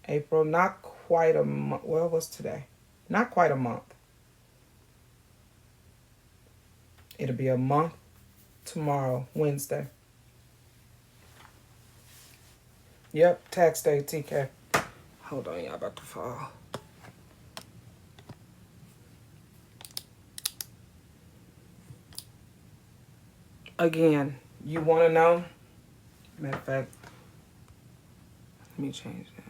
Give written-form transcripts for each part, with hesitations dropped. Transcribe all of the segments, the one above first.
April, not quite a month. Well, what's today? Not quite a month. It'll be a month tomorrow, Wednesday. Yep, tax day, TK. Hold on, y'all about to fall. Again, you want to know? Matter of fact, let me change that.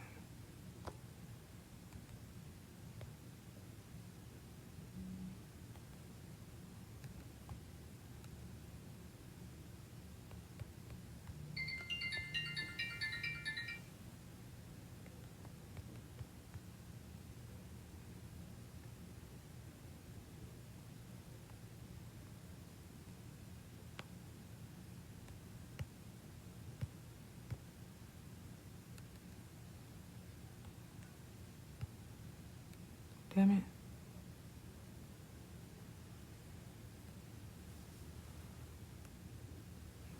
Damn it.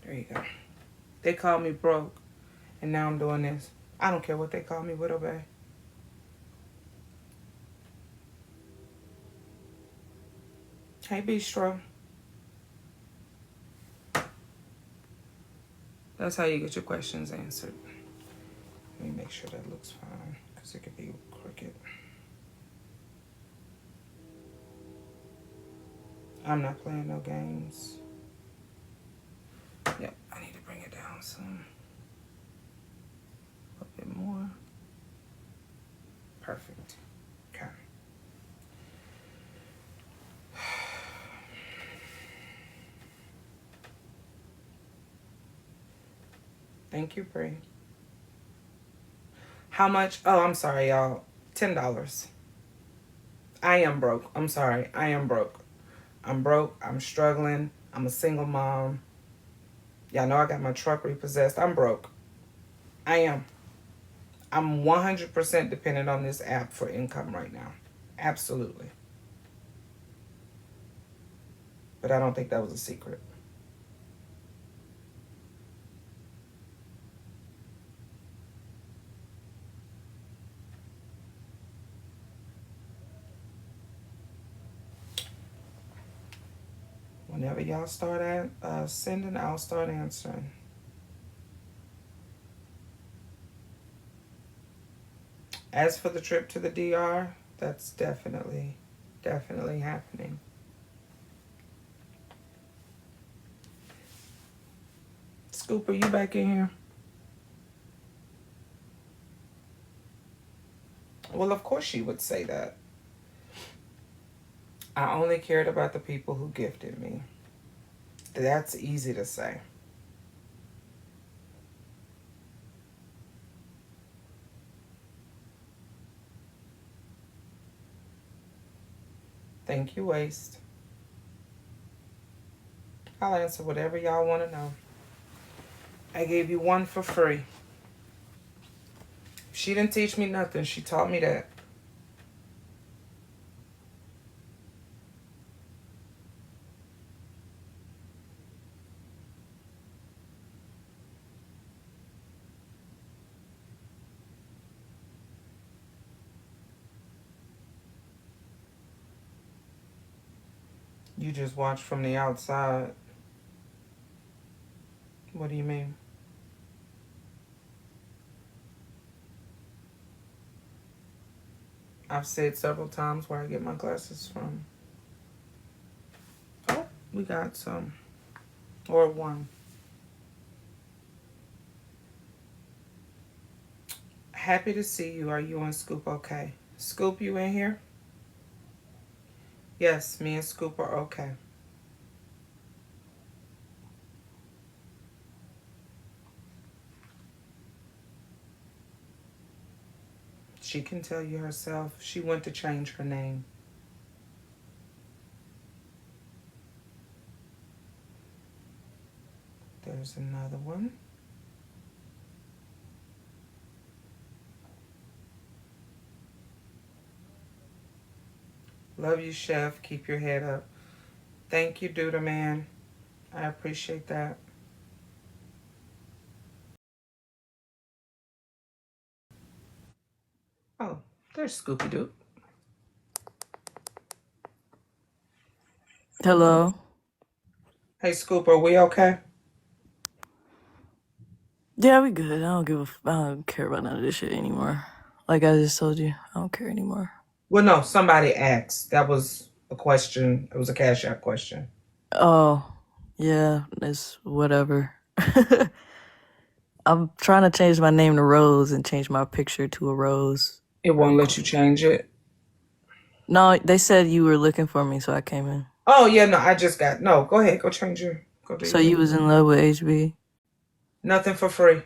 There you go. They called me broke, and now I'm doing this. I don't care what they call me, Widow Bay. Hey, Bistro. That's how you get your questions answered. Let me make sure that looks fine, because it could be crooked. I'm not playing no games. Yep, I need to bring it down some. A bit more. Perfect. Okay. Thank you, Bree. How much? Oh, I'm sorry, y'all. $10. I am broke. I'm sorry. I am broke. I'm broke. I'm struggling. I'm a single mom. Y'all know I got my truck repossessed. I'm broke. I am. I'm 100% dependent on this app for income right now. Absolutely. But I don't think that was a secret. Whenever y'all start sending, I'll start answering. As for the trip to the DR, that's definitely happening. Scoop, are you back in here? Well, of course she would say that. I only cared about the people who gifted me. That's easy to say. Thank you, Waste. I'll answer whatever y'all want to know. I gave you one for free. She didn't teach me nothing. She taught me that. You just watch from the outside. What do you mean? I've said several times where I get my glasses from. Oh, we got some. Or one. Happy to see you. Are you and Scoop okay? Scoop, you in here? Yes, me and Scoop are okay. She can tell you herself. She went to change her name. There's another one. Love you, Chef. Keep your head up. Thank you, Duda Man. I appreciate that. Oh, there's Scoopy Doo. Hello. Hey, Scoop, are we okay? Yeah, we good. I don't care about none of this shit anymore. Like I just told you, I don't care anymore. Well, no, somebody asked. That was a question. It was a Cash App question. Oh, yeah, it's whatever. I'm trying to change my name to Rose and change my picture to a rose. It won't let you change it. No, they said you were looking for me, so I came in. Oh, yeah, no, I just got, no, go ahead. Go change your, go do So your you thing. was in love with HB? Nothing for free.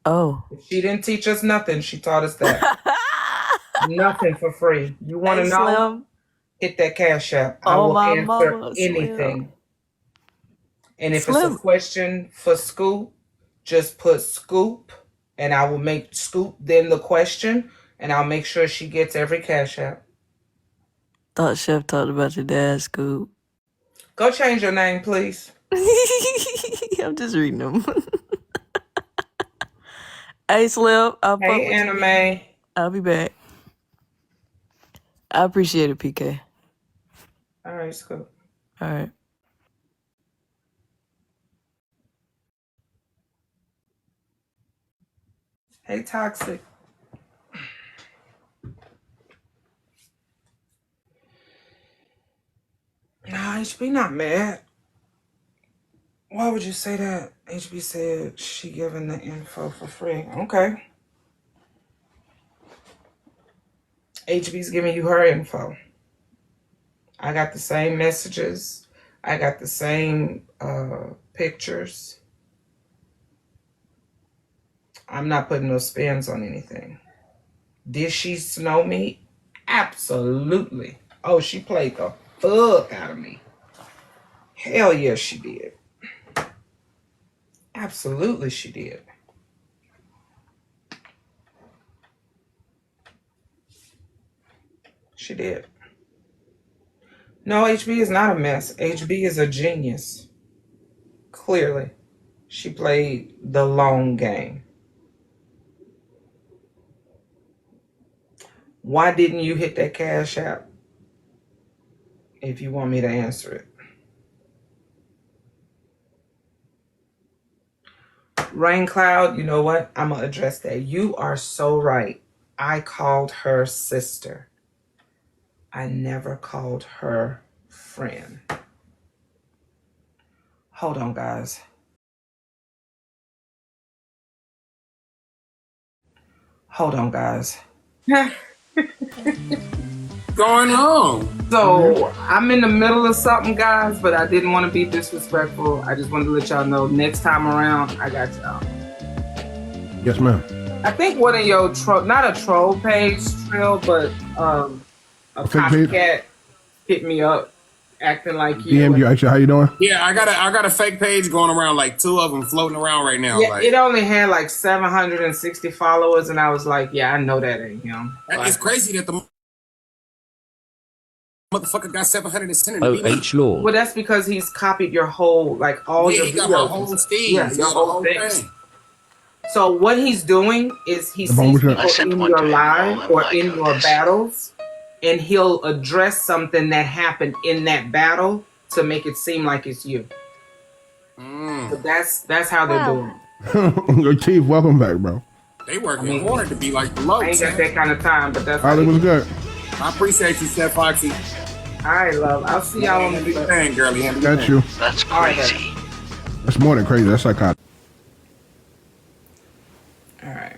Oh. If she didn't teach us nothing, she taught us that. Nothing for free. You want Hey, to know? Slim. Hit that Cash App. I Oh, will my answer mama, Slim. anything. And if it's a Slim. question for Scoop, just put Scoop, and I will make Scoop then the question, and I'll make sure she gets every Cash App. Thought Chef talked about your dad, Scoop. Go change your name, please. I'm just reading them. Hey, Slim. I'll fuck Hey, with you. Anime. I'll be back. I appreciate it, PK. All right, Scoop. All right. Hey, Toxic. Nah, HB not mad. Why would you say that? HB said she giving the info for free. Okay. HB's giving you her info. I got the same messages. I got the same pictures. I'm not putting no spins on anything. Did she snow me? Absolutely. Oh, she played the fuck out of me. Hell yeah, she did. Absolutely, she did. She did. No, HB is not a mess. HB is a genius. Clearly, she played the long game. Why didn't you hit that Cash App if you want me to answer it? Rain Cloud, you know what? I'm going to address that. You are so right. I called her sister. I never called her friend. Hold on, guys. Hold on, guys. Going on? So I'm in the middle of something, guys, but I didn't want to be disrespectful. I just wanted to let y'all know next time around, I got y'all. Yes, ma'am. I think one of your not a troll page trail, but a copycat hit me up acting like you. DM'd you, actually, how you doing? Yeah, I got a fake page going around, like 2 of them floating around right now. Yeah, like, it only had like 760 followers, and I was like, yeah, I know that ain't him. It's crazy that the motherfucker got 770. Oh, H Law. Well, that's because he's copied your whole, like all your he videos. got my whole steam. Yeah, your whole thing. So what he's doing is he sees people in your live or in your battles, and he'll address something that happened in that battle to make it seem like it's you. So that's how they're doing. Your teeth, welcome back, bro. They working hard to be like the low. I ain't got that kind of time, but that's Holly was good. I appreciate you, Chef Foxxy. All right, love. I'll see y'all on the thing, girlie. Got you. That's crazy. That's more than crazy. That's psychotic. All right.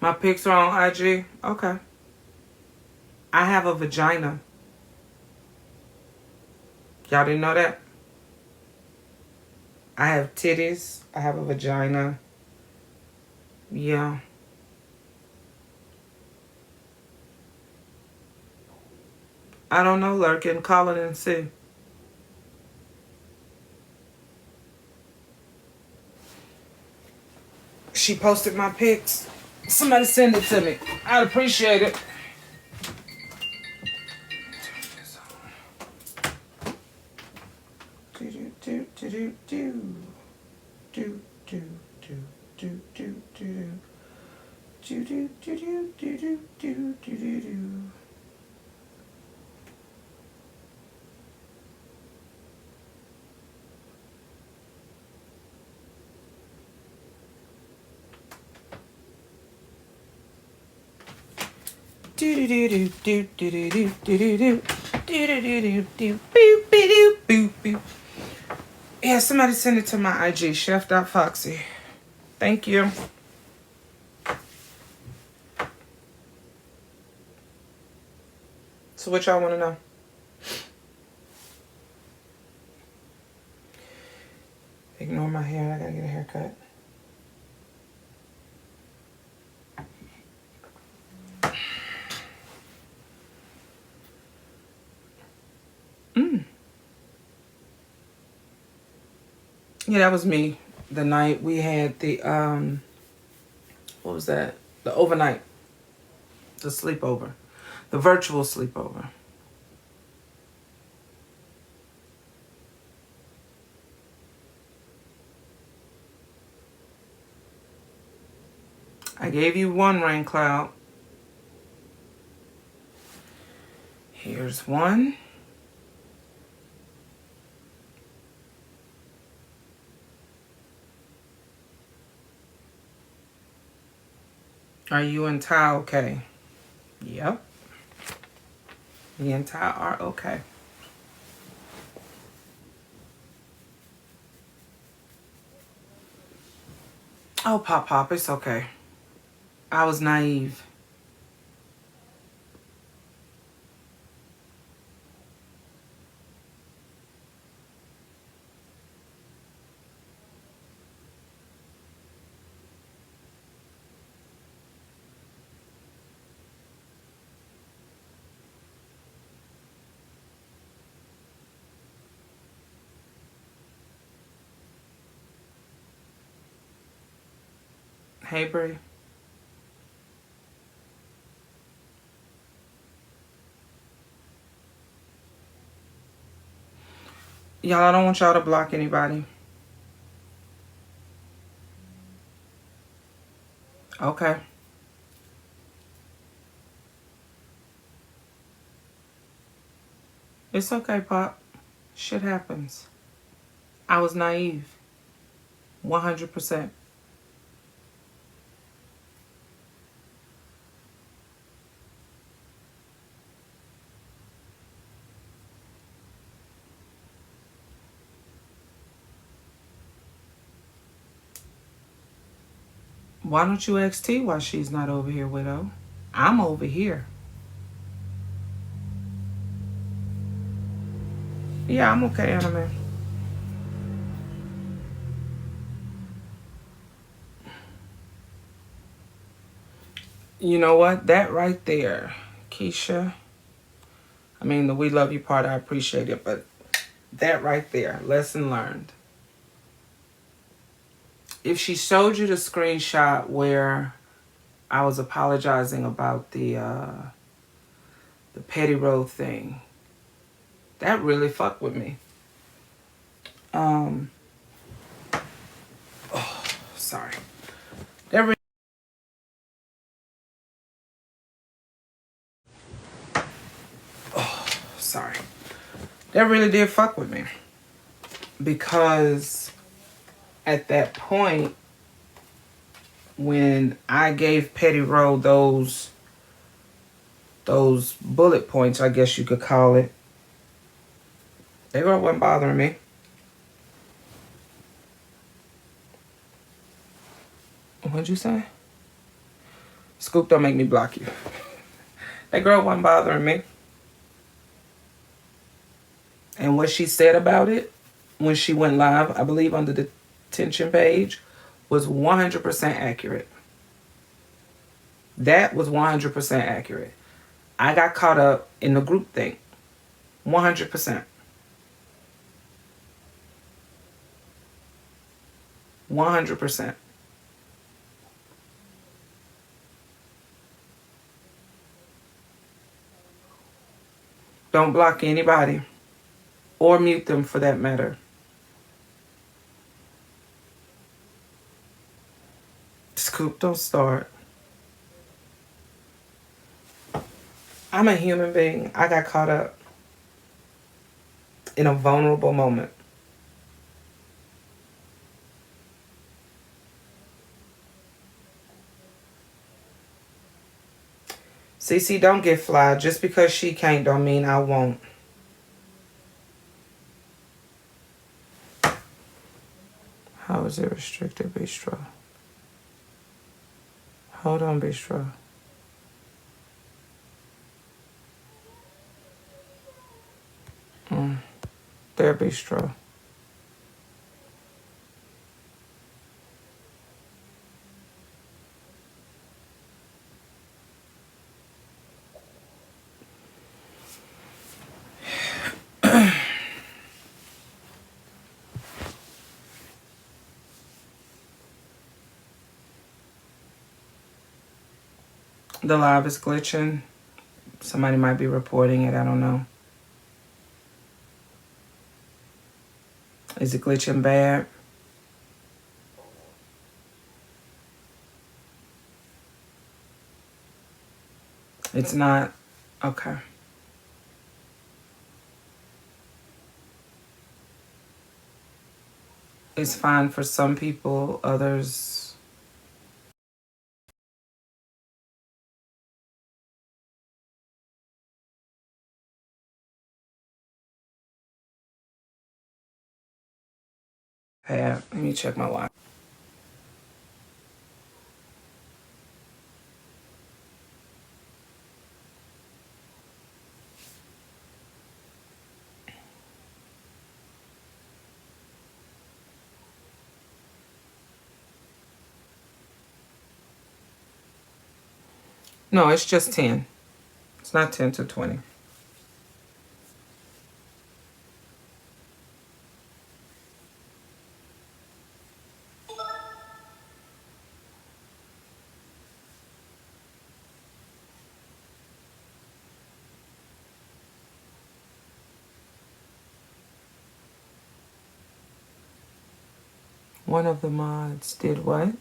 My pics are on IG. Okay. I have a vagina. Y'all didn't know that? I have titties. I have a vagina. Yeah. I don't know, Lurkin. Call it and see. She posted my pics. Somebody send it to me. I'd appreciate it. Yeah, somebody send it to my IG, chef.foxy. Thank you. So what y'all want to know? Ignore my hair. I gotta get a haircut. Yeah, that was me. The night we had the what was that? The overnight, the sleepover, the virtual sleepover. I gave you one rain cloud. Here's one. Are you and Ty okay? Yep. Me and Ty are okay. Oh, Pop, it's okay. I was naive. Hey, Bree. Y'all, I don't want y'all to block anybody. Okay. It's okay, Pop. Shit happens. I was naive. 100%. Why don't you ask T why she's not over here, widow? I'm over here. Yeah, I'm okay, Anna. You know what? That right there, Keisha. I mean, the we love you part, I appreciate it, but that right there, lesson learned. If she showed you the screenshot where I was apologizing about the petty road thing, that really fucked with me. Sorry. That really, sorry. That really did fuck with me. Because at that point, when I gave Petty Row those bullet points, I guess you could call it, they weren't bothering me. What'd you say? Scoop, don't make me block you. That girl wasn't bothering me. And what she said about it when she went live, I believe under the detention page, was 100% accurate. That was 100% accurate. I got caught up in the group thing. 100%. 100%. Don't block anybody. Or mute them for that matter. Scoop, don't start. I'm a human being. I got caught up in a vulnerable moment. CC, don't get fly. Just because she can't don't mean I won't. How is it restricted, Bistro? Hold on, Bistro. There, Bistro. The live is glitching. Somebody might be reporting it. I don't know. Is it glitching bad? It's not. Okay. It's fine for some people. Others. Let me check my watch. No, it's just 10. It's not 10 to 20. One of the mods did what?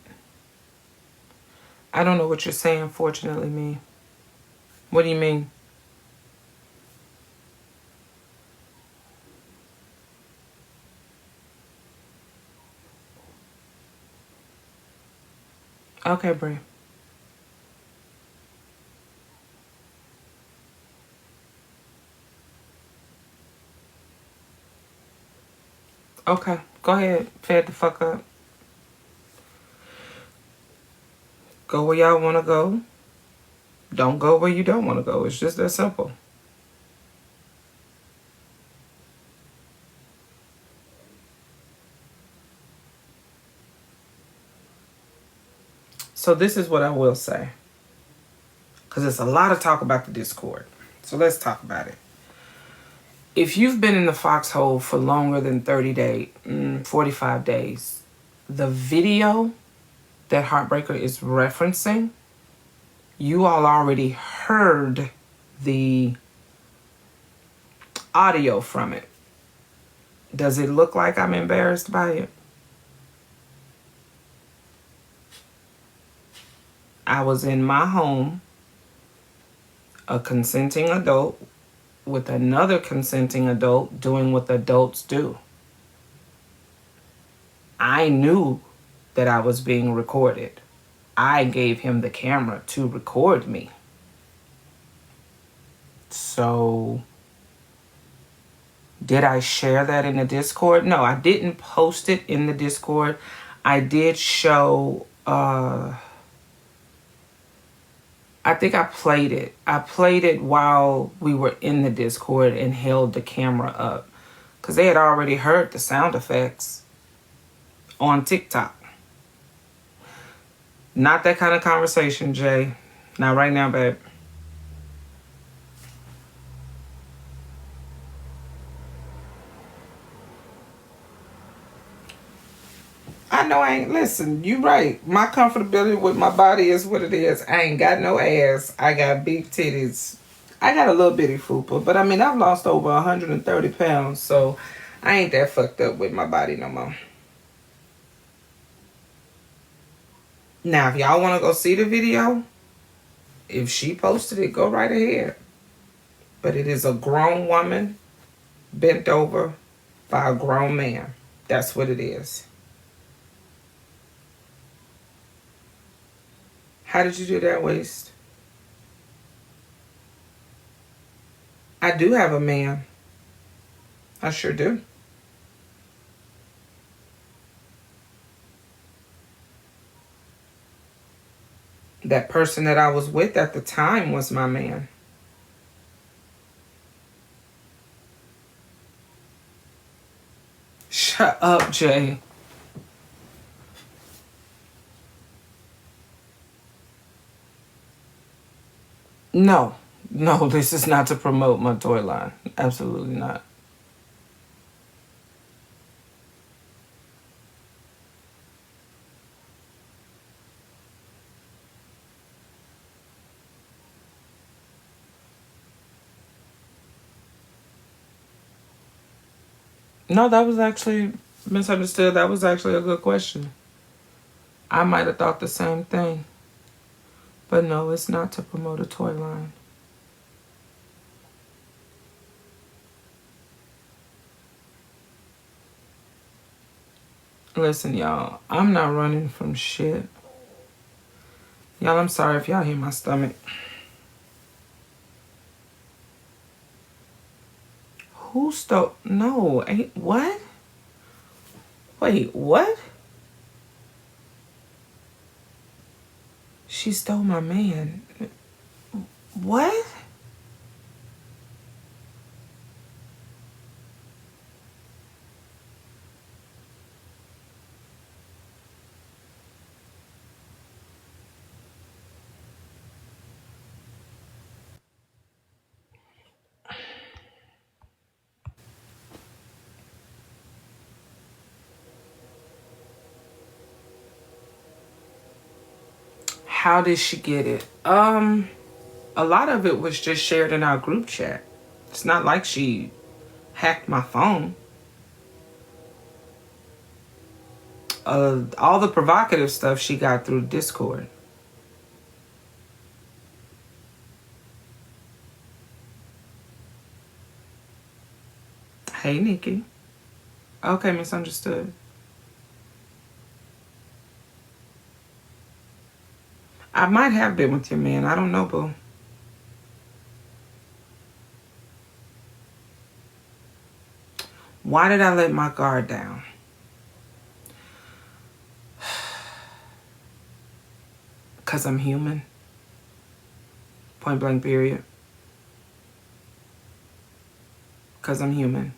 I don't know what you're saying, fortunately, me. What do you mean? Okay, Brie. Okay, go ahead. Fed the fuck up. Go where y'all want to go. Don't go where you don't want to go. It's just that simple. So this is what I will say. Because there's a lot of talk about the Discord. So let's talk about it. If you've been in the foxhole for longer than 30 days, 45 days, the video that Heartbreaker is referencing, you all already heard the audio from it. Does it look like I'm embarrassed by it? I was in my home, a consenting adult with another consenting adult doing what adults do. I knew that I was being recorded. I gave him the camera to record me. So, did I share that in the Discord? No, I didn't post it in the Discord. I did show, I think I played it. I played it while we were in the Discord and held the camera up. Because they had already heard the sound effects on TikTok. Not that kind of conversation, Jay. Not right now, babe. I know I ain't, listen, you right. My comfortability with my body is what it is. I ain't got no ass. I got big titties. I got a little bitty fupa. But I mean, I've lost over 130 pounds. So I ain't that fucked up with my body no more. Now, if y'all want to go see the video, if she posted it, go right ahead. but it is a grown woman bent over by a grown man. That's what it is. How did you do that, Waste? I do have a man. I sure do. That person that I was with at the time was my man. Shut up, Jay. No, this is not to promote my toy line. Absolutely not. No, that was actually misunderstood. That was actually a good question. I might have thought the same thing. But no, it's not to promote a toy line. Listen, y'all, I'm not running from shit. Y'all, I'm sorry if y'all hear my stomach. Who stole? No, ain't what? Wait, what? She stole my man. What? How did she get it? A lot of it was just shared in our group chat. It's not like she hacked my phone. All the provocative stuff she got through Discord. Hey, Nikki. Okay, misunderstood. I might have been with your man. I don't know, boo. Why did I let my guard down? Because I'm human. Point blank, period. Because I'm human.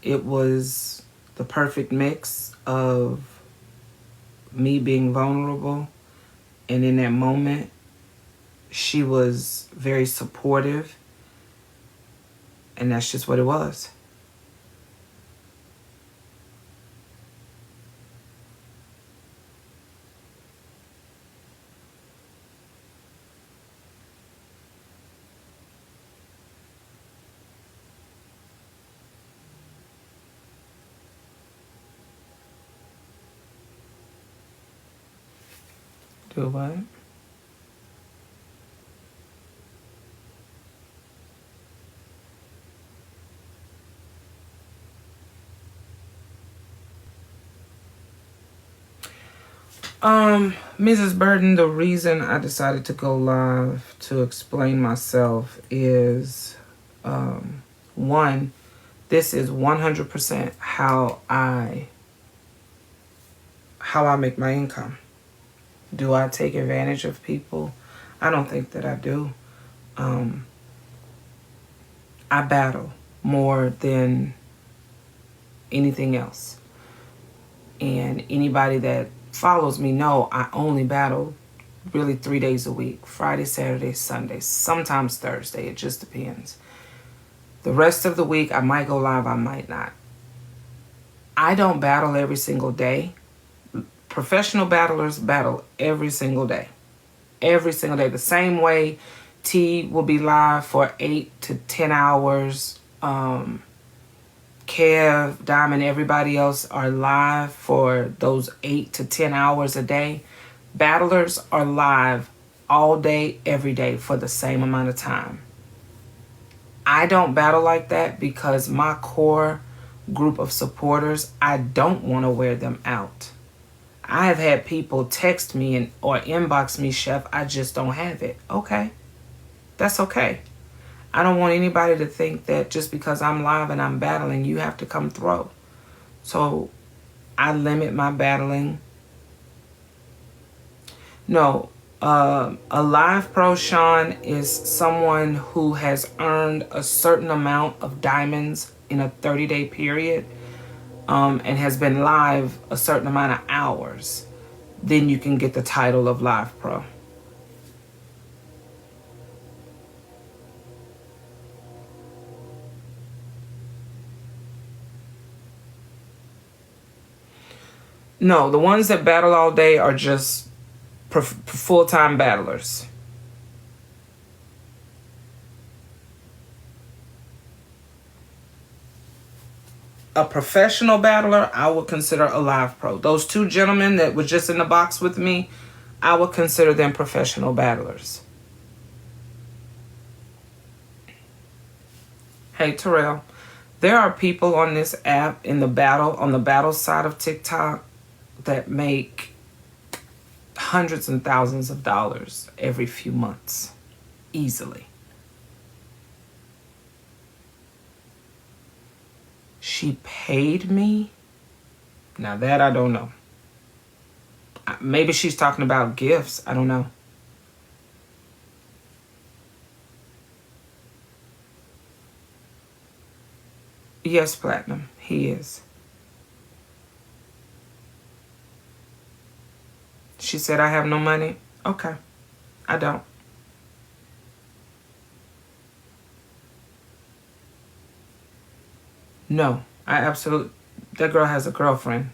It was the perfect mix of me being vulnerable. And in that moment, she was very supportive. And that's just what it was. Do what? Mrs. Burton, the reason I decided to go live to explain myself is, one, this is 100% how I make my income. Do I take advantage of people? I don't think that I do. I battle more than anything else. And anybody that follows me know I only battle really 3 days a week. Friday, Saturday, Sunday, sometimes Thursday. It just depends. The rest of the week, I might go live, I might not. I don't battle every single day. Professional battlers battle every single day. Every single day. The same way T will be live for 8 to 10 hours. Kev, Diamond, everybody else are live for those 8 to 10 hours a day. Battlers are live all day, every day for the same amount of time. I don't battle like that because my core group of supporters, I don't want to wear them out. I have had people text me or inbox me, Chef, I just don't have it. Okay, that's okay. I don't want anybody to think that just because I'm live and I'm battling, you have to come throw. So I limit my battling. No, a live pro, Sean, is someone who has earned a certain amount of diamonds in a 30-day period, and has been live a certain amount of hours. Then you can get the title of live pro. No, the ones that battle all day are just full-time battlers. A professional battler, I would consider a live pro. Those two gentlemen that were just in the box with me, I would consider them professional battlers. Hey, Terrell, there are people on this app on the battle side of TikTok that make hundreds and thousands of dollars every few months, easily. She paid me? Now that I don't know. Maybe she's talking about gifts. I don't know. Yes, Platinum, he is. She said, I have no money. Okay, I don't. No, that girl has a girlfriend.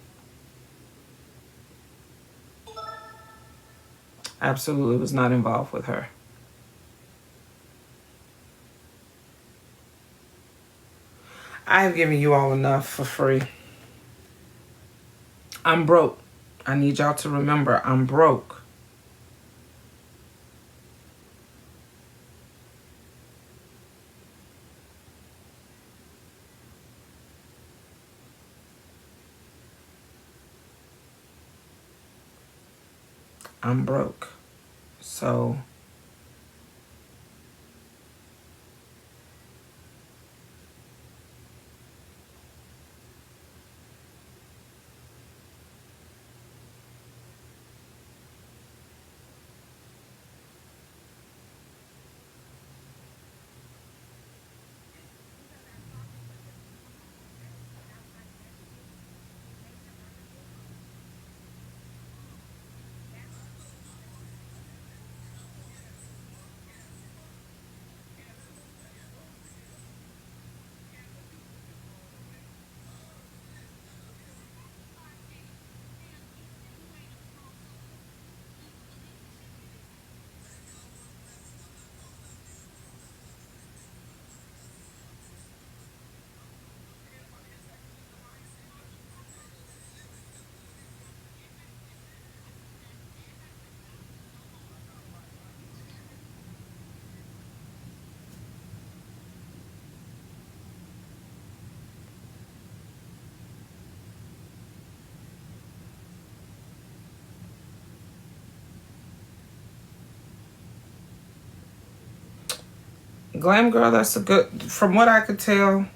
Absolutely was not involved with her. I have given you all enough for free. I'm broke. I need y'all to remember I'm broke. I'm broke. So Glam Girl, that's a good, from what I could tell,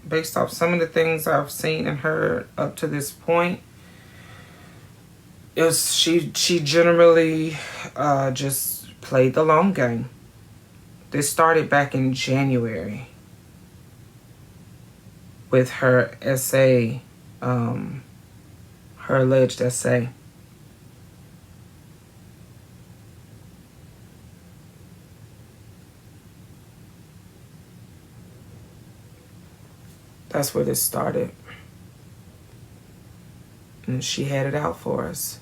based off some of the things I've seen and heard up to this point, she generally just played the long game. This started back in January with her essay, her alleged essay. That's where this started. And she had it out for us.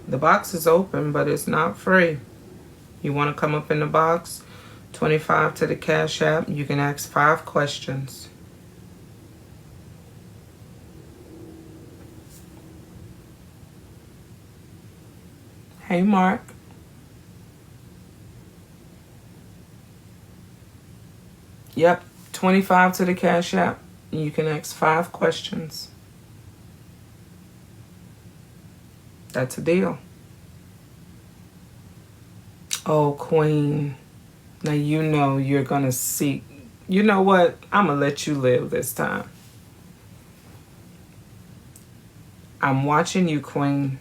The box is open, but it's not free. You want to come up in the box? 25 to the Cash App. You can ask 5 questions. Hey, Mark. Yep, 25 to the Cash App. You can ask 5 questions. That's a deal. Oh, Queen. Now you know you're going to seek. You know what? I'm going to let you live this time. I'm watching you, Queen.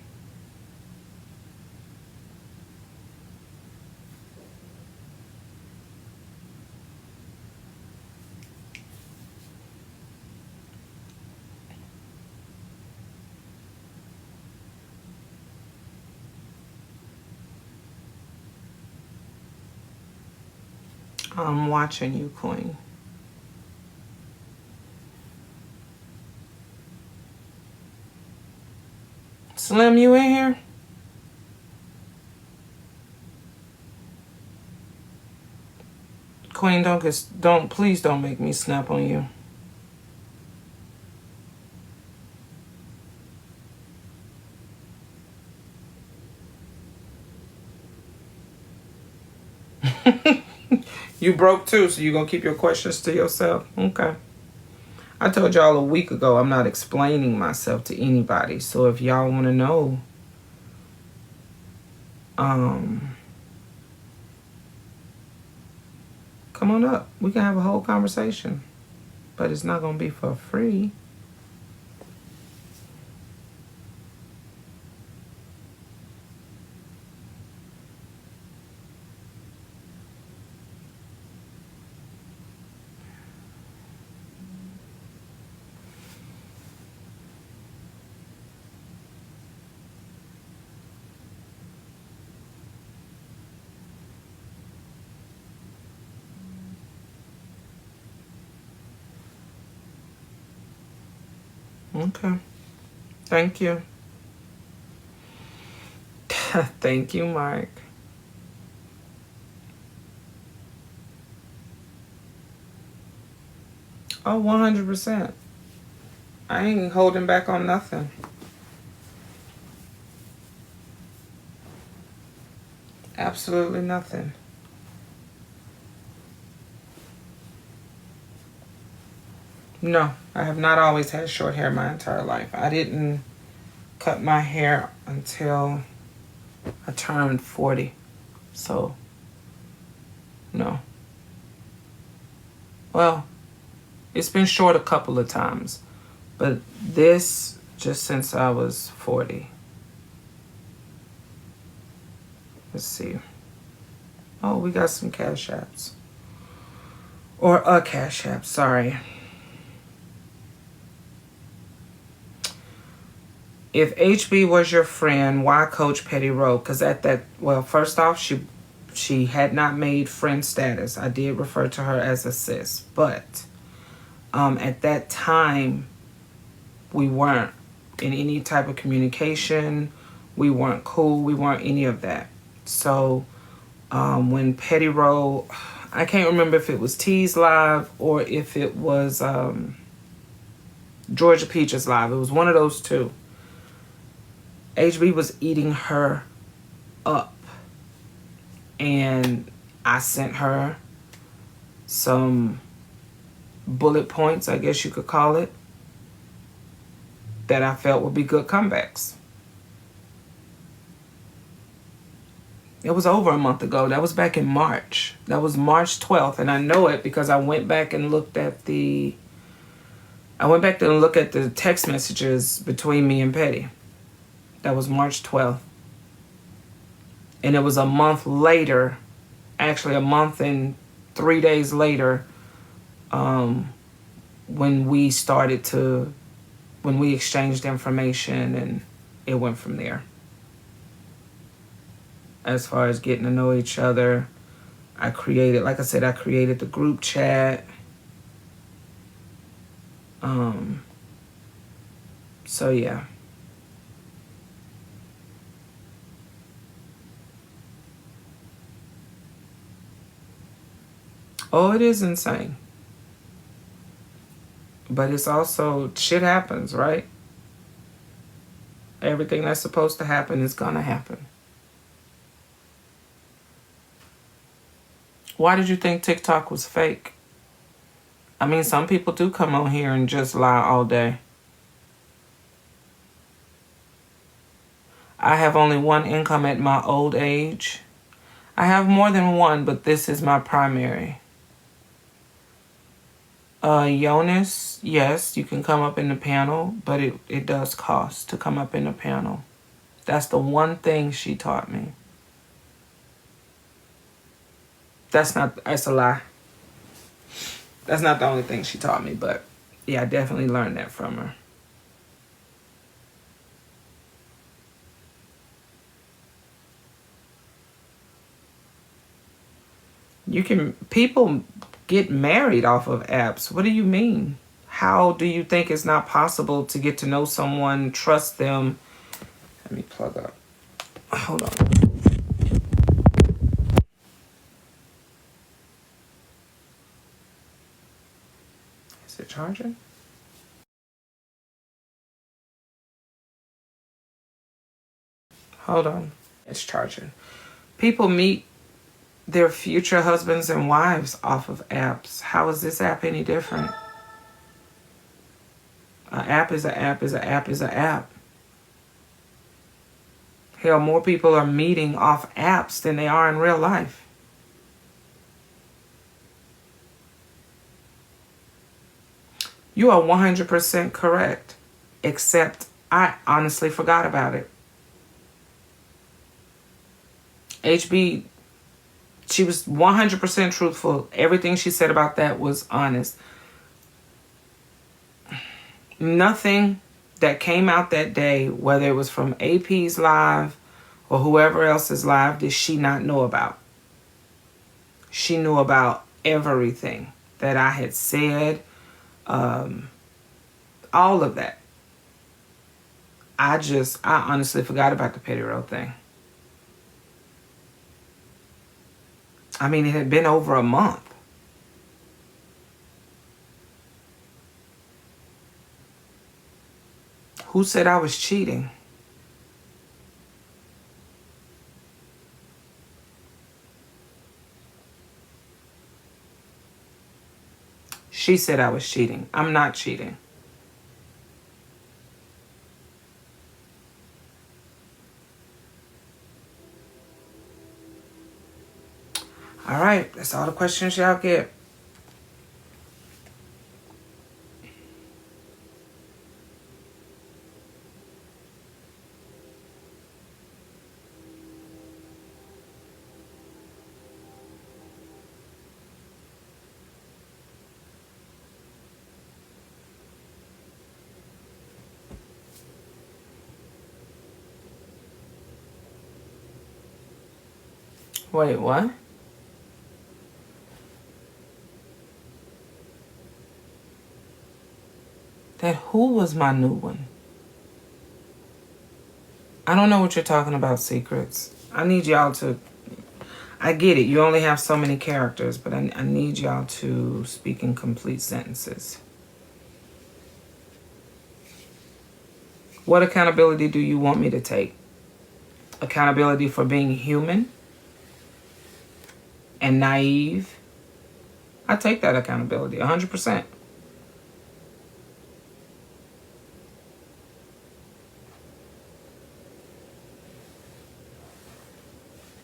I'm watching you, Queen. Slim, you in here? Queen, please don't make me snap on you. You broke too, so you gonna keep your questions to yourself? Okay. I told y'all a week ago I'm not explaining myself to anybody. So if y'all want to know, come on up. We can have a whole conversation, but it's not gonna be for free. Okay. Thank you. Thank you, Mike. Oh, 100%. I ain't holding back on nothing. Absolutely nothing. No, I have not always had short hair my entire life. I didn't cut my hair until I turned 40. So, no. Well, it's been short a couple of times, but this just since I was 40. Let's see. Oh, we got some Cash Apps. Or a Cash App, sorry. If HB was your friend, why Coach Petty Rowe? Because first off, she had not made friend status. I did refer to her as a sis. But at that time, we weren't in any type of communication. We weren't cool. We weren't any of that. So when Petty Rowe, I can't remember if it was T's Live or if it was Georgia Peach's Live. It was one of those two. HB was eating her up. And I sent her some bullet points, I guess you could call it, that I felt would be good comebacks. It was over a month ago. That was back in March. That was March 12th. And I know it because I went back and looked at the text messages between me and Petty. That was March 12th. And it was a month later, actually a month and 3 days later, when we exchanged information, and it went from there. As far as getting to know each other, I created the group chat. So yeah. Oh, it is insane. But it's also, shit happens, right? Everything that's supposed to happen is gonna happen. Why did you think TikTok was fake? I mean, some people do come on here and just lie all day. I have only one income at my old age. I have more than one, but this is my primary. Jonas, yes, you can come up in the panel, but it does cost to come up in the panel. That's the one thing she taught me. That's a lie. That's not the only thing she taught me, but yeah, I definitely learned that from her. People get married off of apps. What do you mean? How do you think it's not possible to get to know someone, trust them? Let me plug up. Hold on. Is it charging? Hold on. It's charging. People meet their future husbands and wives off of apps. How is this app any different? An app is an app is an app is an app. Hell, more people are meeting off apps than they are in real life. You are 100% correct, except I honestly forgot about it. HB, she was 100% truthful. Everything she said about that was honest. Nothing that came out that day, whether it was from AP's live or whoever else's live, did she not know about. She knew about everything that I had said, all of that. I honestly forgot about the petty road thing. I mean, it had been over a month. Who said I was cheating? She said I was cheating. I'm not cheating. All right, that's all the questions y'all get. Wait, what? That who was my new one? I don't know what you're talking about, Secrets. I need y'all to... I get it. You only have so many characters, but I need y'all to speak in complete sentences. What accountability do you want me to take? Accountability for being human and naive? I take that accountability 100%.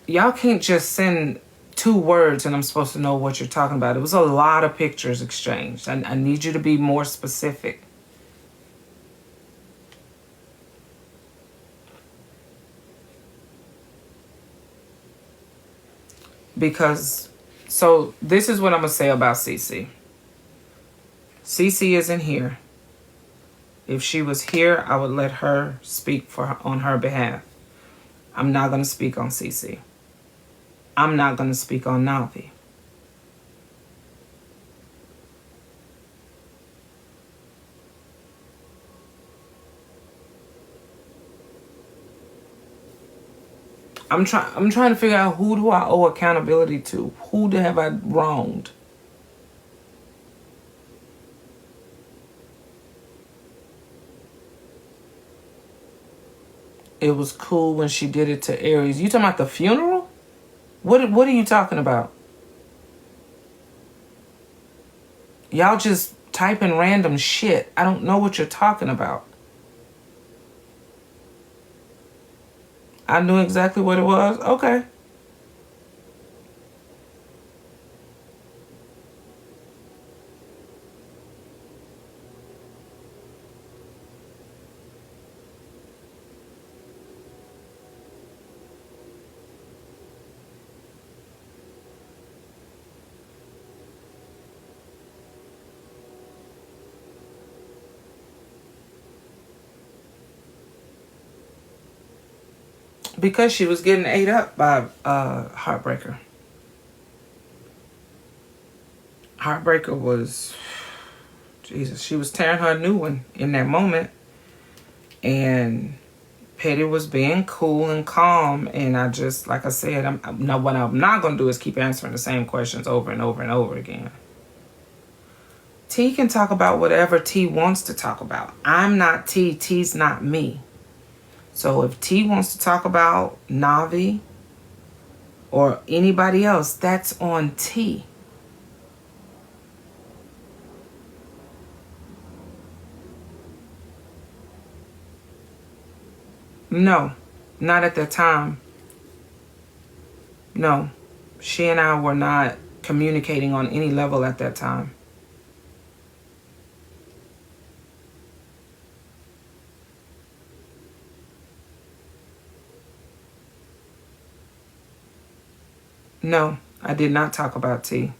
Y'all can't just send 2 words and I'm supposed to know what you're talking about. It was a lot of pictures exchanged. I need you to be more specific. Because, so this is what I'm going to say about Cece. Cece isn't here. If she was here, I would let her speak on her behalf. I'm not going to speak on Cece. I'm not going to speak on Navi. I'm trying to figure out, who do I owe accountability to? Who have I wronged? it was cool when she did it to Aries. You talking about the funeral? What are you talking about? Y'all just typing random shit. I don't know what you're talking about. I knew exactly what it was. Okay. Because she was getting ate up by Heartbreaker. Heartbreaker was, Jesus, she was tearing her a new one in that moment. And Petty was being cool and calm. And I just, like I said, what I'm not going to do is keep answering the same questions over and over and over again. T can talk about whatever T wants to talk about. I'm not T. T's not me. So if T wants to talk about Navi or anybody else, that's on T. No, not at that time. No, she and I were not communicating on any level at that time. No, I did not talk about T.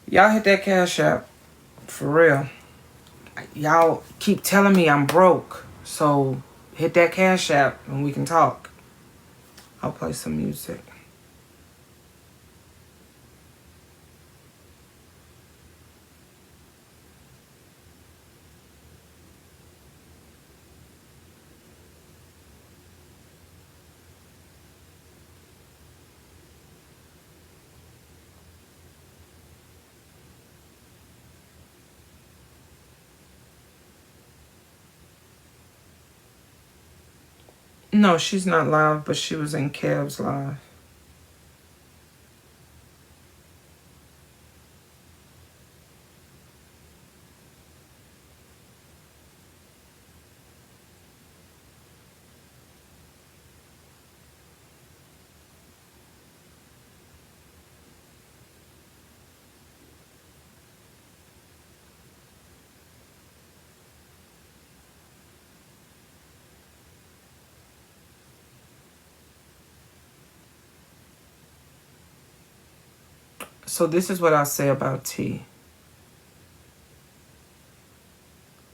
Y'all hit that Cash App. For real. Y'all keep telling me I'm broke. So hit that Cash App and we can talk. I'll play some music. No, she's not live, but she was in Kev's live. So this is what I'll say about T.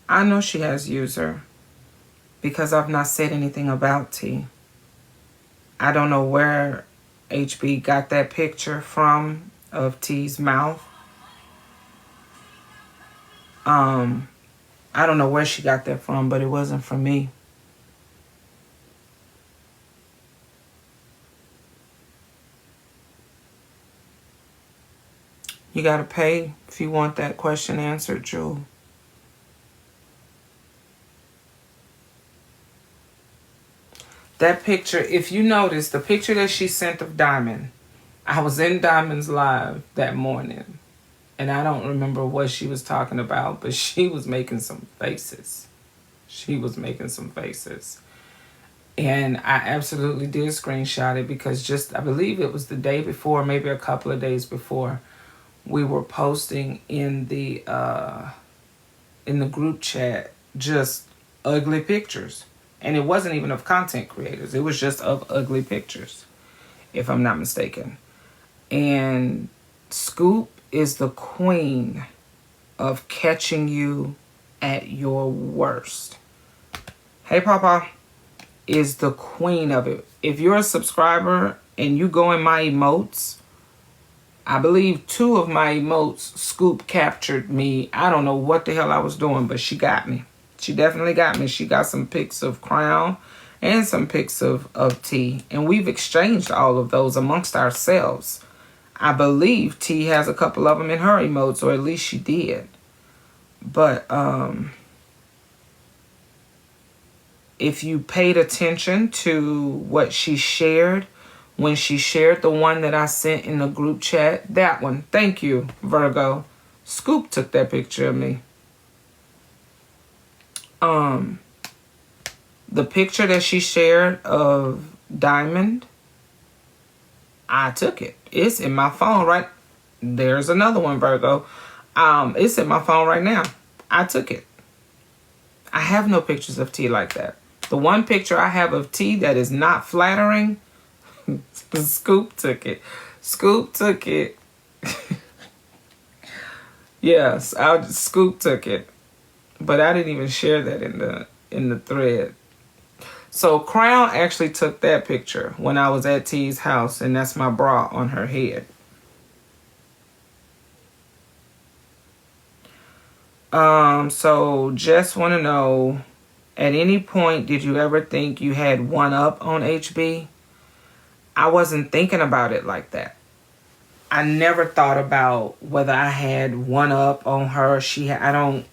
I know she has user because I've not said anything about T. I don't know where HB got that picture from of T's mouth. I don't know where she got that from, but it wasn't from me. You gotta pay if you want that question answered, Jewel. That picture, if you notice, the picture that she sent of Diamond, I was in Diamond's live that morning, and I don't remember what she was talking about, but she was making some faces. She was making some faces. And I absolutely did screenshot it because I believe it was the day before, maybe a couple of days before, we were posting in the group chat just ugly pictures. And it wasn't even of content creators. It was just of ugly pictures, if I'm not mistaken. And Scoop is the queen of catching you at your worst. Hey, Papa is the queen of it. If you're a subscriber and you go in my emotes, I believe 2 of my emotes, Scoop captured me. I don't know what the hell I was doing, but she got me. She definitely got me. She got some pics of Crown and some pics of T. And we've exchanged all of those amongst ourselves. I believe T has a couple of them in her emotes, or at least she did. But if you paid attention to what she shared, when she shared the one that I sent in the group chat, that one, thank you, Virgo. Scoop took that picture of me. The picture that she shared of Diamond, I took it. It's in my phone right. There's another one, Virgo. It's in my phone right now. I took it. I have no pictures of T like that. The one picture I have of T that is not flattering, Scoop took it. Scoop took it. Yes, Scoop took it. But I didn't even share that in the thread. So Crown actually took that picture when I was at T's house, and that's my bra on her head. So just want to know, at any point did you ever think you had one up on HB? I wasn't thinking about it like that. I never thought about whether I had one up on her. I don't.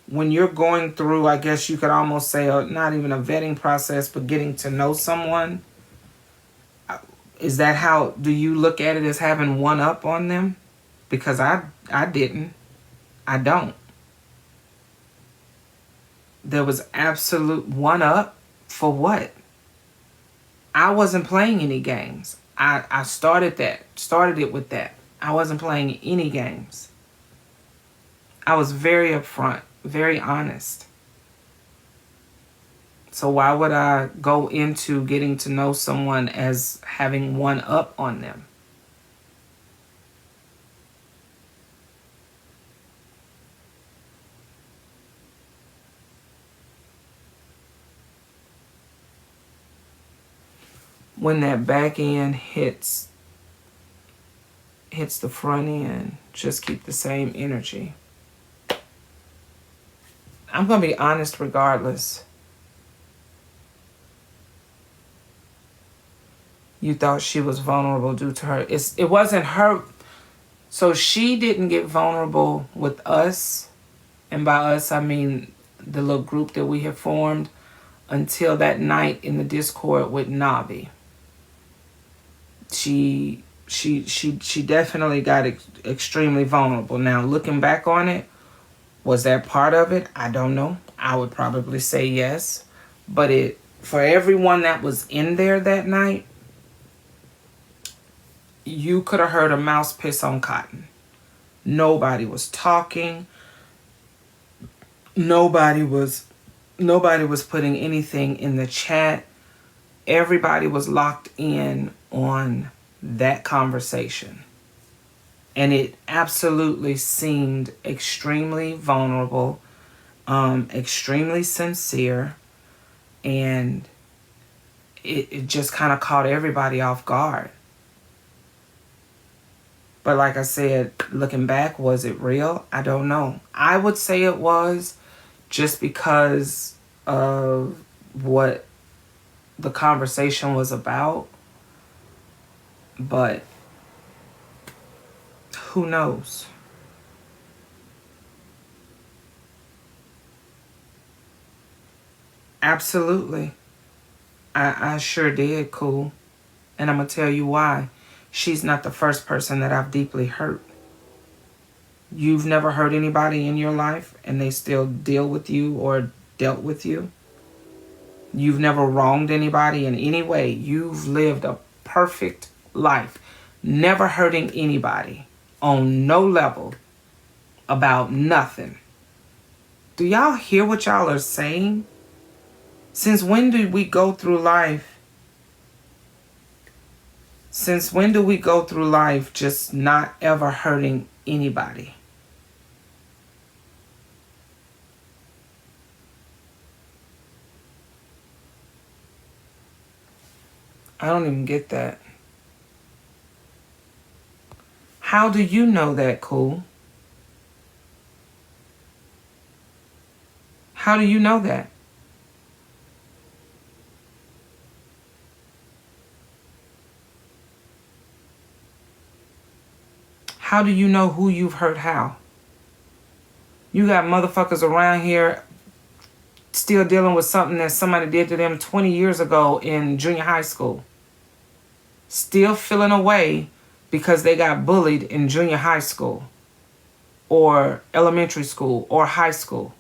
When you're going through, I guess you could almost say, not even a vetting process, but getting to know someone, is that how, do you look at it as having one up on them? Because I didn't. I don't. There was absolute one up for what? I wasn't playing any games. I started it with that. I wasn't playing any games. I was very upfront, very honest. So why would I go into getting to know someone as having one up on them? When that back end hits the front end, just keep the same energy. I'm going to be honest regardless. You thought she was vulnerable due to her. It wasn't her. So she didn't get vulnerable with us. And by us, I mean the little group that we had formed until that night in the Discord with Navi. She definitely got extremely vulnerable. Now, looking back on it, was that part of it? I don't know. I would probably say yes. But for everyone that was in there that night, you could have heard a mouse piss on cotton. Nobody was talking. Nobody was putting anything in the chat. Everybody was locked in on that conversation. And it absolutely seemed extremely vulnerable, extremely sincere, and it just kind of caught everybody off guard. But like I said, looking back, was it real? I don't know. I would say it was, just because of what the conversation was about. But who knows? Absolutely. I sure did, cool. And I'm going to tell you why. She's not the first person that I've deeply hurt. You've never hurt anybody in your life and they still deal with you or dealt with you. You've never wronged anybody in any way. You've lived a perfect life, never hurting anybody on no level about nothing. Do y'all hear what y'all are saying? Since when did we go through life? Since when do we go through life just not ever hurting anybody? I don't even get that. How do you know that, cool? How do you know that? How do you know who you've hurt how? You got motherfuckers around here still dealing with something that somebody did to them 20 years ago in junior high school. Still feeling away because they got bullied in junior high school or elementary school or high school.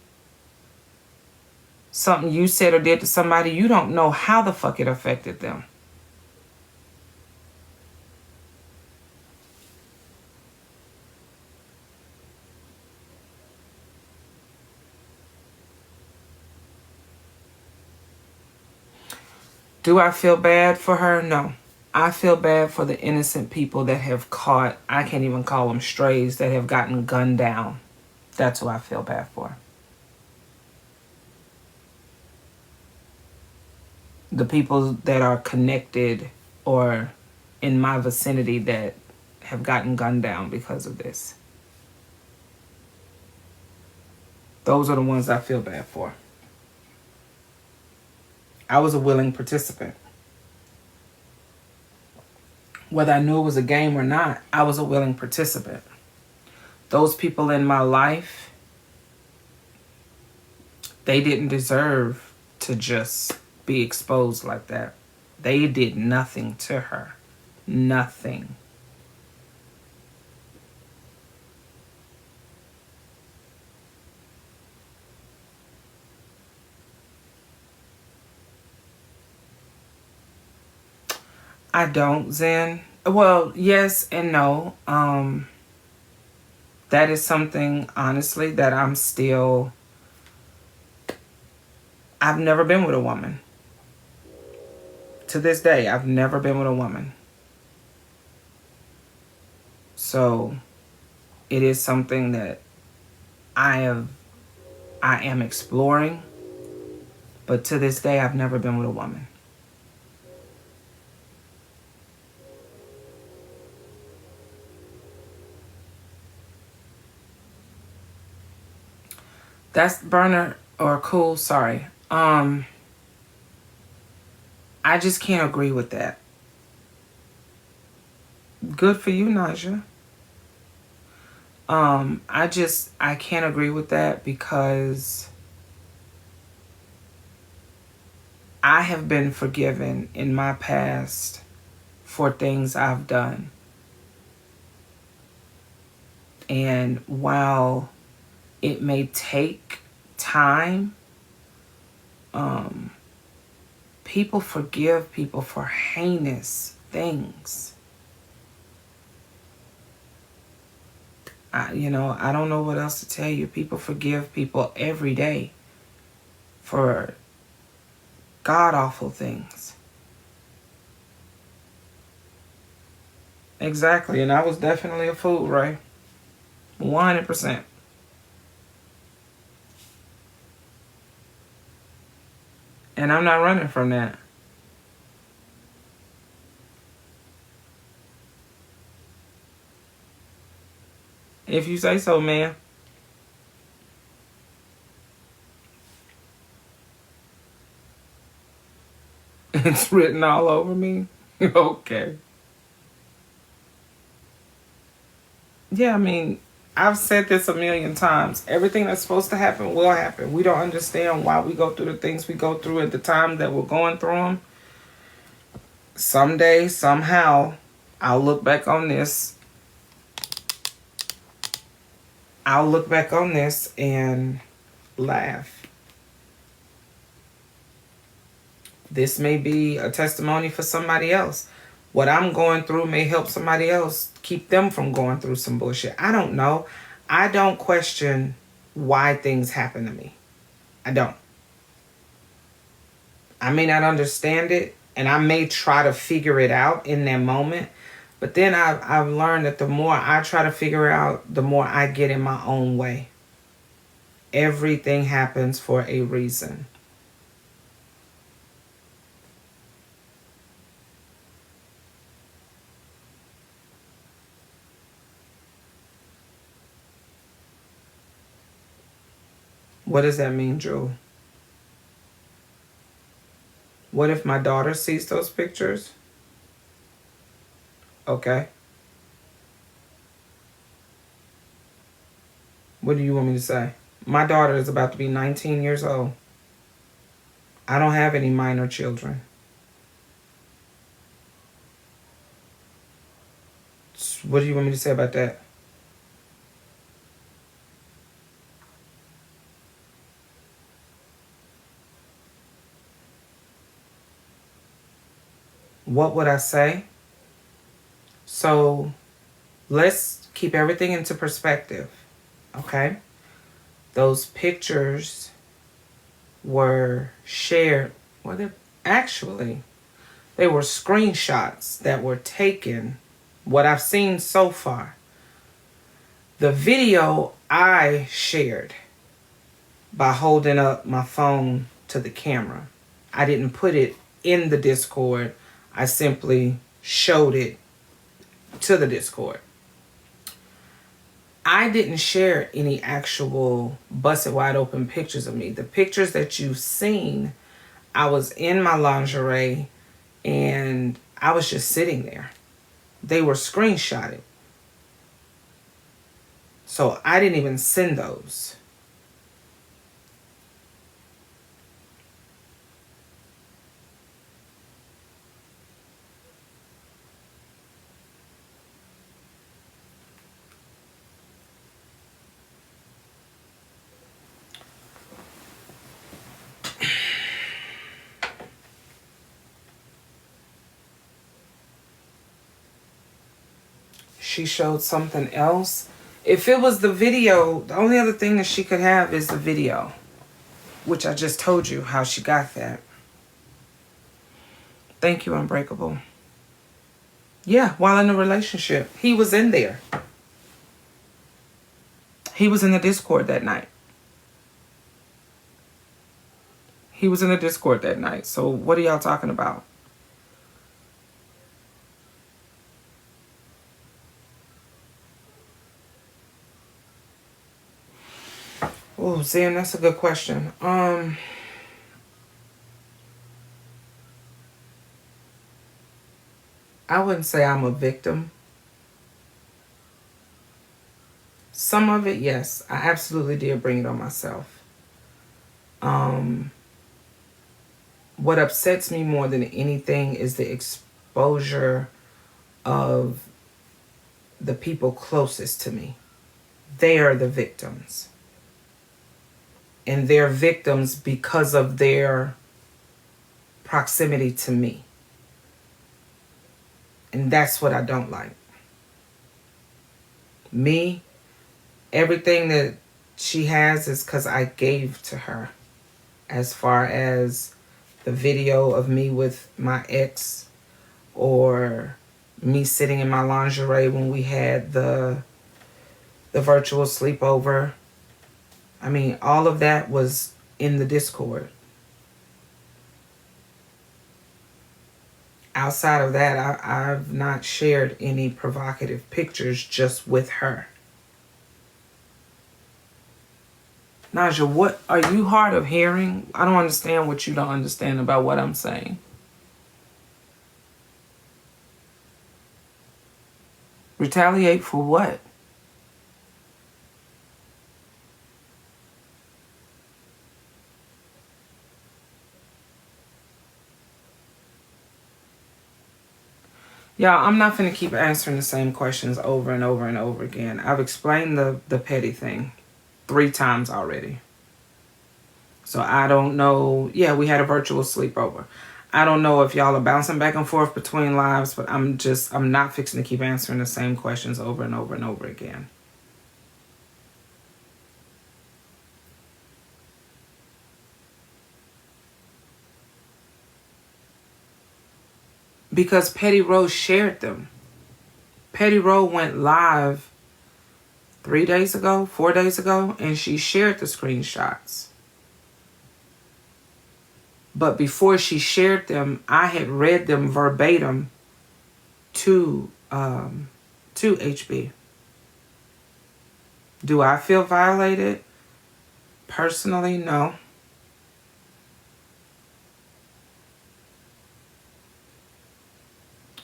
Something you said or did to somebody, you don't know how the fuck it affected them. Do I feel bad for her? No. I feel bad for the innocent people that have caught, I can't even call them strays, that have gotten gunned down. That's who I feel bad for. The people that are connected or in my vicinity that have gotten gunned down because of this. Those are the ones I feel bad for. I was a willing participant. Whether I knew it was a game or not, I was a willing participant. Those people in my life, they didn't deserve to just be exposed like that. They did nothing to her. Nothing. I don't, Zen. Well, yes and no. That is something, honestly, that I'm still... I've never been with a woman. To this day, I've never been with a woman. So, it is something that I am exploring. But to this day, I've never been with a woman. That's burner or cool, sorry. I just can't agree with that. Good for you, Naja. I can't agree with that because I have been forgiven in my past for things I've done. And while it may take time, people forgive people for heinous things. I don't know what else to tell you. People forgive people every day for god-awful things. Exactly, and I was definitely a fool, Ray. 100%. And I'm not running from that. If you say so, man. It's written all over me? Okay. Yeah, I mean, I've said this a million times. Everything that's supposed to happen will happen. We don't understand why we go through the things we go through at the time that we're going through them. Someday, somehow, I'll look back on this. And laugh. This may be a testimony for somebody else. What I'm going through may help somebody else, keep them from going through some bullshit. I don't know. I don't question why things happen to me. I don't. I may not understand it, and I may try to figure it out in that moment. But then I've learned that the more I try to figure it out, the more I get in my own way. Everything happens for a reason. What does that mean, Drew? What if my daughter sees those pictures? Okay. What do you want me to say? My daughter is about to be 19 years old. I don't have any minor children. What do you want me to say about that? What would I say? So let's keep everything into perspective, okay? Those pictures were shared. Well, they were screenshots that were taken, what I've seen so far. The video I shared by holding up my phone to the camera. I didn't put it in the Discord. I simply showed it to the Discord. I didn't share any actual busted wide open pictures of me. The pictures that you've seen, I was in my lingerie and I was just sitting there. They were screenshotted. So I didn't even send those. She showed something else. If it was the video, the only other thing that she could have is the video, which I just told you how she got that. Thank you, Unbreakable. Yeah, while in a relationship. He was in there. He was in the Discord that night. He was in the Discord that night. So what are y'all talking about? Oh, Zan, that's a good question. I wouldn't say I'm a victim. Some of it, yes. I absolutely did bring it on myself. What upsets me more than anything is the exposure of the people closest to me. They are the victims. And they're victims because of their proximity to me. And that's what I don't like. Me, everything that she has is because I gave to her. As far as the video of me with my ex, or me sitting in my lingerie when we had the virtual sleepover. I mean, all of that was in the Discord. Outside of that, I've not shared any provocative pictures just with her. Naja, what are you hard of hearing? I don't understand what you don't understand about what I'm saying. Retaliate for what? Y'all, I'm not finna keep answering the same questions over and over and over again. I've explained the petty thing 3 times already. So I don't know. Yeah, we had a virtual sleepover. I don't know if y'all are bouncing back and forth between lives, but I'm not fixing to keep answering the same questions over and over and over again. Because Petty Rose shared them. Petty Rose went live 3 days ago, 4 days ago, and she shared the screenshots. But before she shared them, I had read them verbatim to HB. Do I feel violated? Personally, no.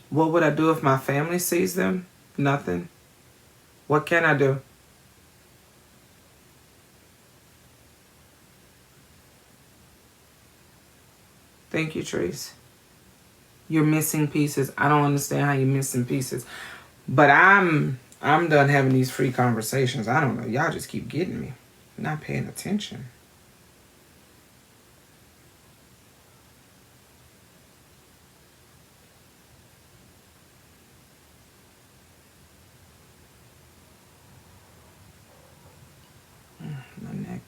What would I do if my family sees them? Nothing. What can I do? Thank you, Trees. You're missing pieces. I don't understand how you're missing pieces. But I'm done having these free conversations. I don't know. Y'all just keep getting me. Not paying attention. My neck.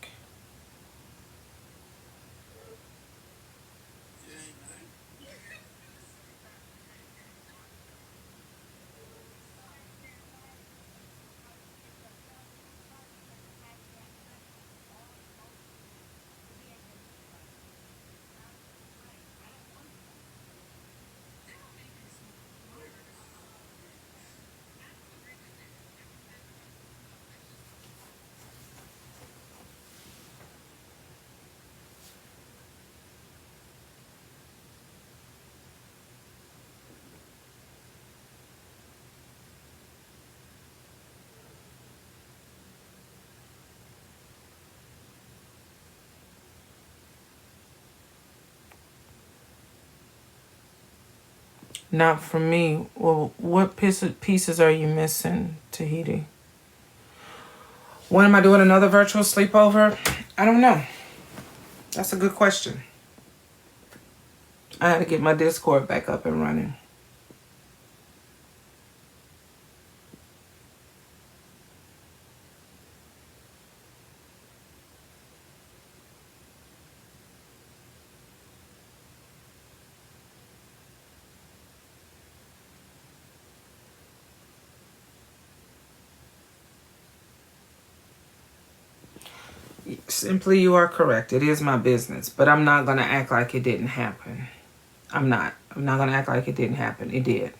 Not for me. Well, what pieces are you missing, Tahiti? When am I doing another virtual sleepover? I don't know. That's a good question. I had to get my Discord back up and running. Simply, you are correct. It is my business, but I'm not going to act like it didn't happen. I'm not going to act like it didn't happen. It did.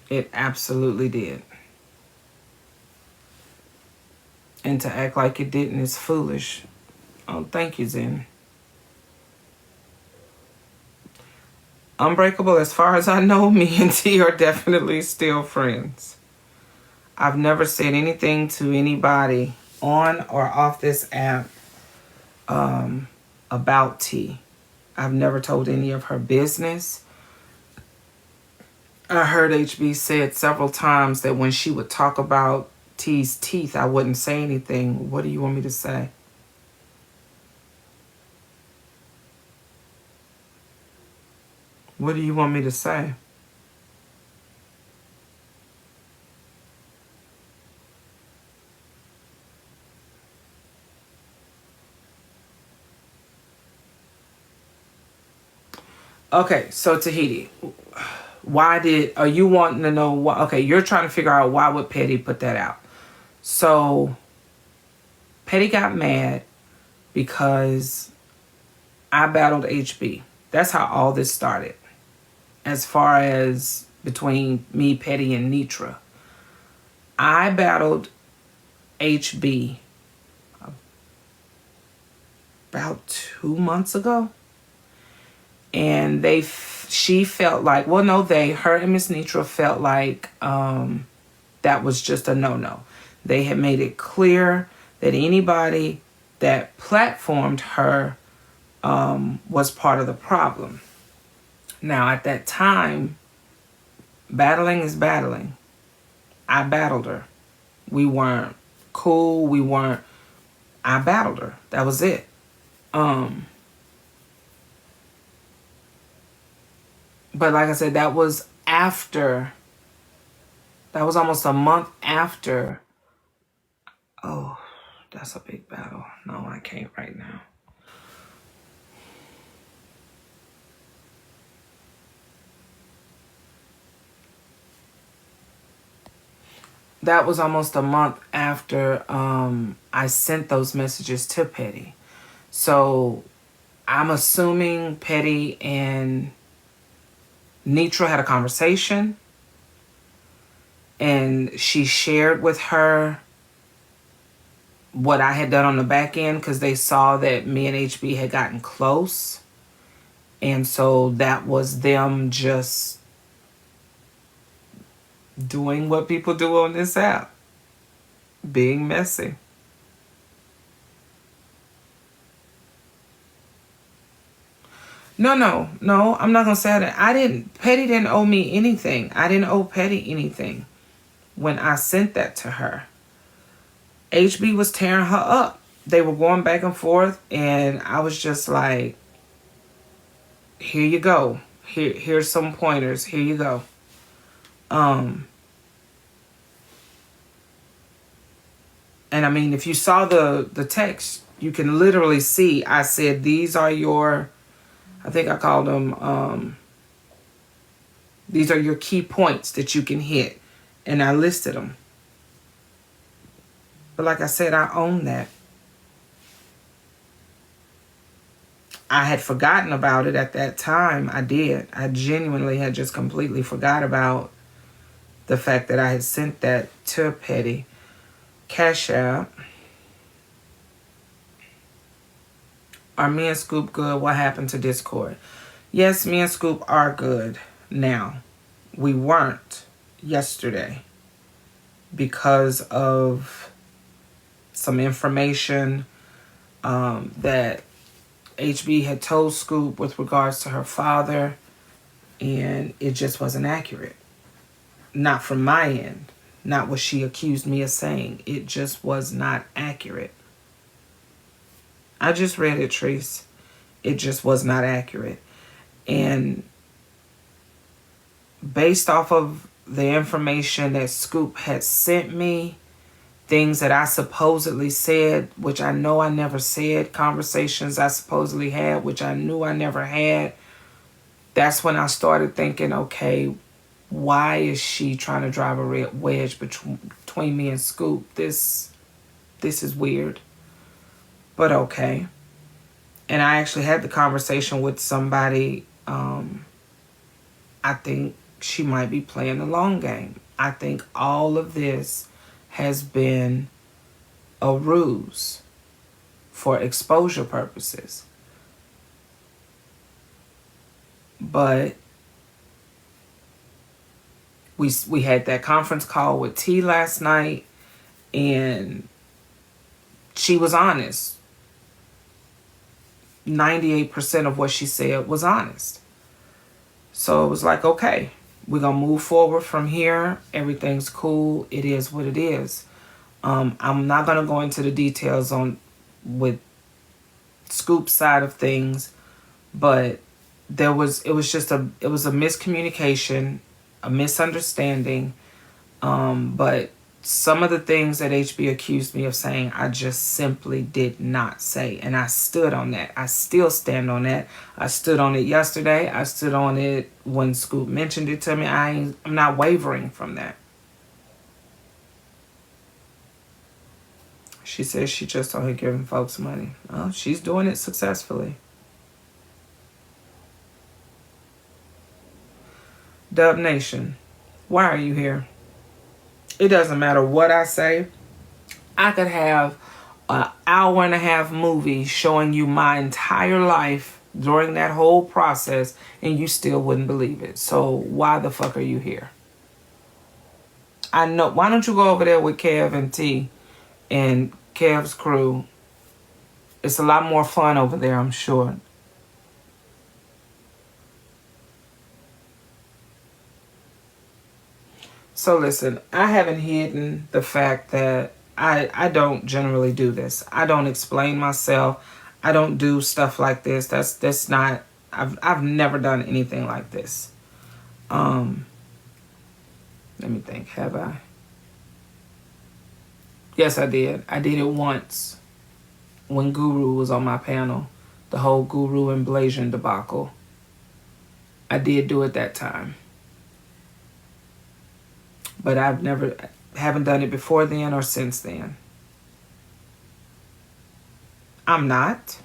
It absolutely did. And to act like it didn't is foolish. Oh, thank you, Zen. Unbreakable, as far as I know, me and T are definitely still friends. I've never said anything to anybody on or off this app about T. I've never told any of her business. I heard HB said several times that when she would talk about T's teeth, I wouldn't say anything. What do you want me to say? What do you want me to say? Okay, so Tahiti, are you wanting to know why? Okay, you're trying to figure out why would Petty put that out. So Petty got mad because I battled HB. That's how all this started. As far as between me, Petty, and Nitra. I battled HB about 2 months ago. And she felt like, well, no, her and Miss Nitra felt like that was just a no-no. They had made it clear that anybody that platformed her was part of the problem. Now, at that time, battling is battling. I battled her. We weren't cool. I battled her. That was it. But like I said, that was almost a month after. Oh, that's a big battle. No, I can't right now. That was almost a month after I sent those messages to Petty. So I'm assuming Petty and Nitra had a conversation, and she shared with her what I had done on the back end because they saw that me and HB had gotten close. And so that was them just doing what people do on this app. Being messy. No, I'm not gonna say that. Petty didn't owe me anything. I didn't owe Petty anything when I sent that to her. HB was tearing her up. They were going back and forth, and I was just like, here you go. Here's some pointers. Here you go. And I mean, if you saw the text, you can literally see I said, these are your, I think I called them, these are your key points that you can hit. And I listed them. But like I said, I own that. I had forgotten about it at that time. I did. I genuinely had just completely forgot about the fact that I had sent that to Petty. Cash App. Are me and Scoop good? What happened to Discord? Yes, me and Scoop are good now. We weren't yesterday because of some information that HB had told Scoop with regards to her father, and it just wasn't accurate. Not from my end. Not what she accused me of saying. It just was not accurate. I just read it, Trace. It just was not accurate. And based off of the information that Scoop had sent me, things that I supposedly said, which I know I never said, conversations I supposedly had, which I knew I never had, that's when I started thinking, okay, why is she trying to drive a red wedge between me and Scoop? This is weird, but okay. And I actually had the conversation with somebody. I think she might be playing the long game. I think all of this has been a ruse for exposure purposes. But we had that conference call with T last night, and she was honest. 98% of what she said was honest. So it was like, okay, we're going to move forward from here. Everything's cool. It is what it is. I'm not going to go into the details with Scoop's side of things, but it was a miscommunication, a misunderstanding. But some of the things that HB accused me of saying, I just simply did not say. And I stood on that. I still stand on that. I stood on it yesterday. I stood on it when Scoop mentioned it to me. I'm not wavering from that. She says she just out here giving folks money. Well, she's doing it successfully. Dub Nation, why are you here? It doesn't matter what I say. I could have an hour and a half movie showing you my entire life during that whole process, and you still wouldn't believe it. So why the fuck are you here? I know. Why don't you go over there with Kev and T and Kev's crew? It's a lot more fun over there, I'm sure. So listen, I haven't hidden the fact that I don't generally do this. I don't explain myself. I don't do stuff like this. That's not. I've never done anything like this. Let me think. Have I? Yes, I did. I did it once when Guru was on my panel. The whole Guru and Blasian debacle. I did do it that time. But haven't done it before then or since then. I'm not.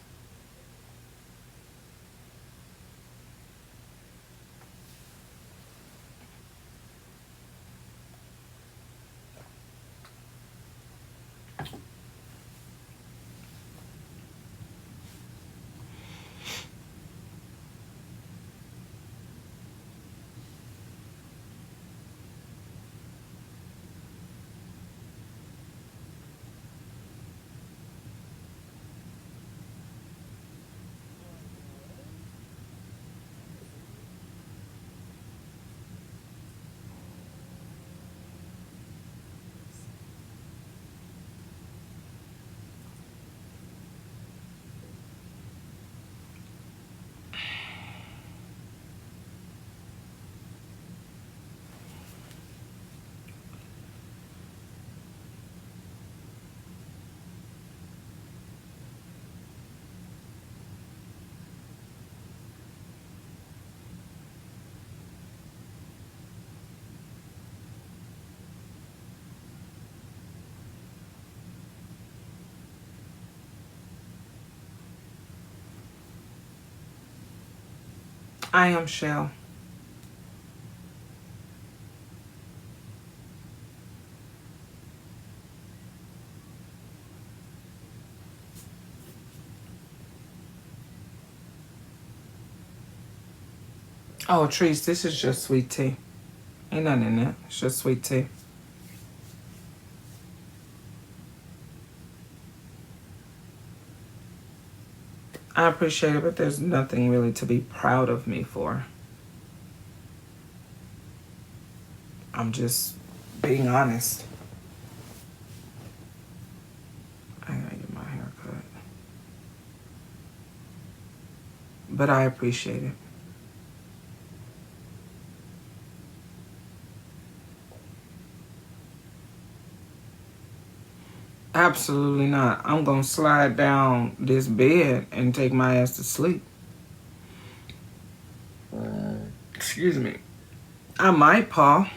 I am Shell. Oh, Trees, this is just sweet tea. Ain't nothing in there. It's just sweet tea. I appreciate it, but there's nothing really to be proud of me for. I'm just being honest. I gotta get my hair cut. But I appreciate it. Absolutely not. I'm gonna slide down this bed and take my ass to sleep. Excuse me. I might, Paul.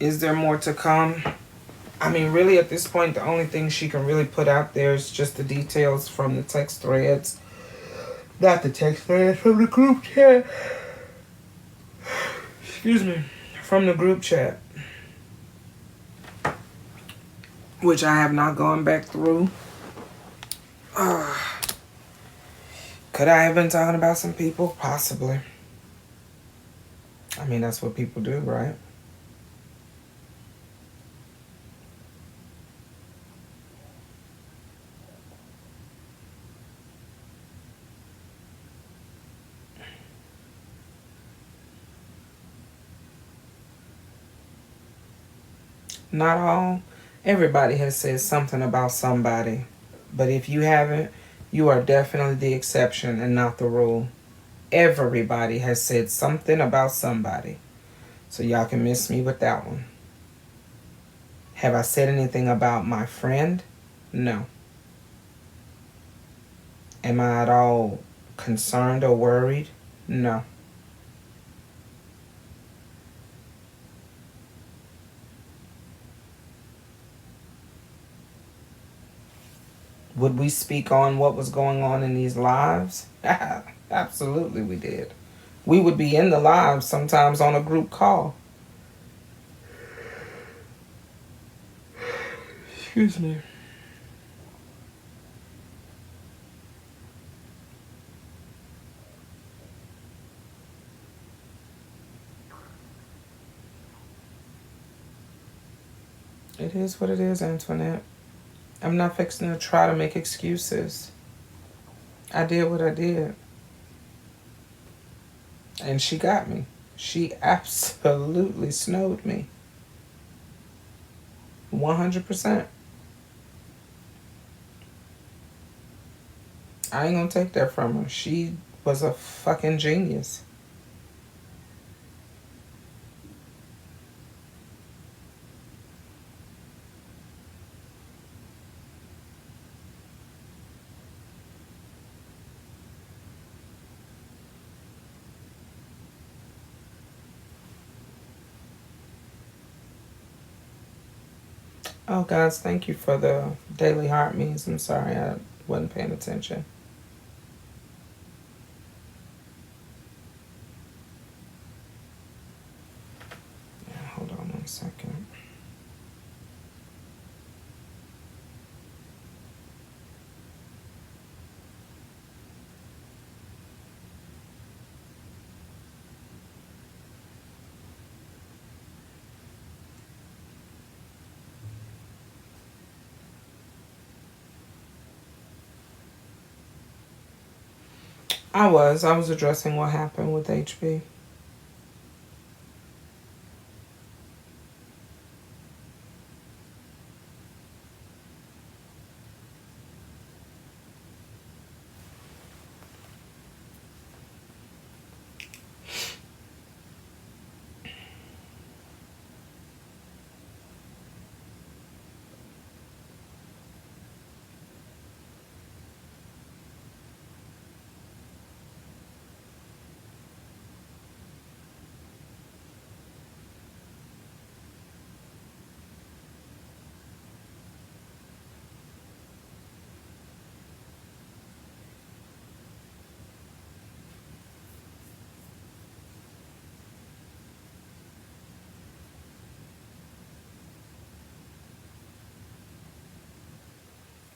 Is there more to come? I mean, really, at this point, the only thing she can really put out there is just the details from the text threads. Not the text threads, from the group chat. Excuse me. From the group chat. Which I have not gone back through. Could I have been talking about some people? Possibly. I mean, that's what people do, right? Not all. Everybody has said something about somebody. But if you haven't, you are definitely the exception and not the rule. Everybody has said something about somebody. So y'all can miss me with that one. Have I said anything about my friend? No. Am I at all concerned or worried? No. Would we speak on what was going on in these lives? Absolutely we did. We would be in the lives sometimes on a group call. Excuse me. It is what it is, Antoinette. I'm not fixing to try to make excuses. I did what I did. And she got me. She absolutely snowed me. 100%. I ain't gonna take that from her. She was a fucking genius. Oh, guys, thank you for the daily heart means. I'm sorry I wasn't paying attention. Yeah, hold on 1 second. I was addressing what happened with HB.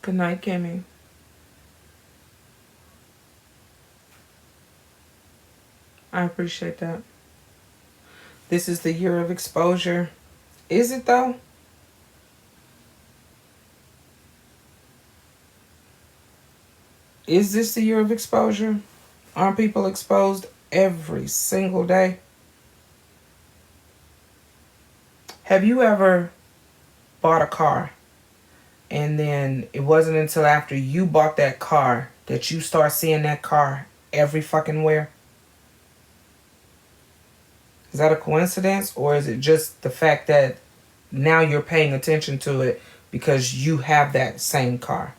Good night, Kimmy. I appreciate that. This is the year of exposure. Is it though? Is this the year of exposure? Aren't people exposed every single day? Have you ever bought a car and then it wasn't until after you bought that car that you start seeing that car every fucking where? Is that a coincidence, or is it just the fact that now you're paying attention to it because you have that same car?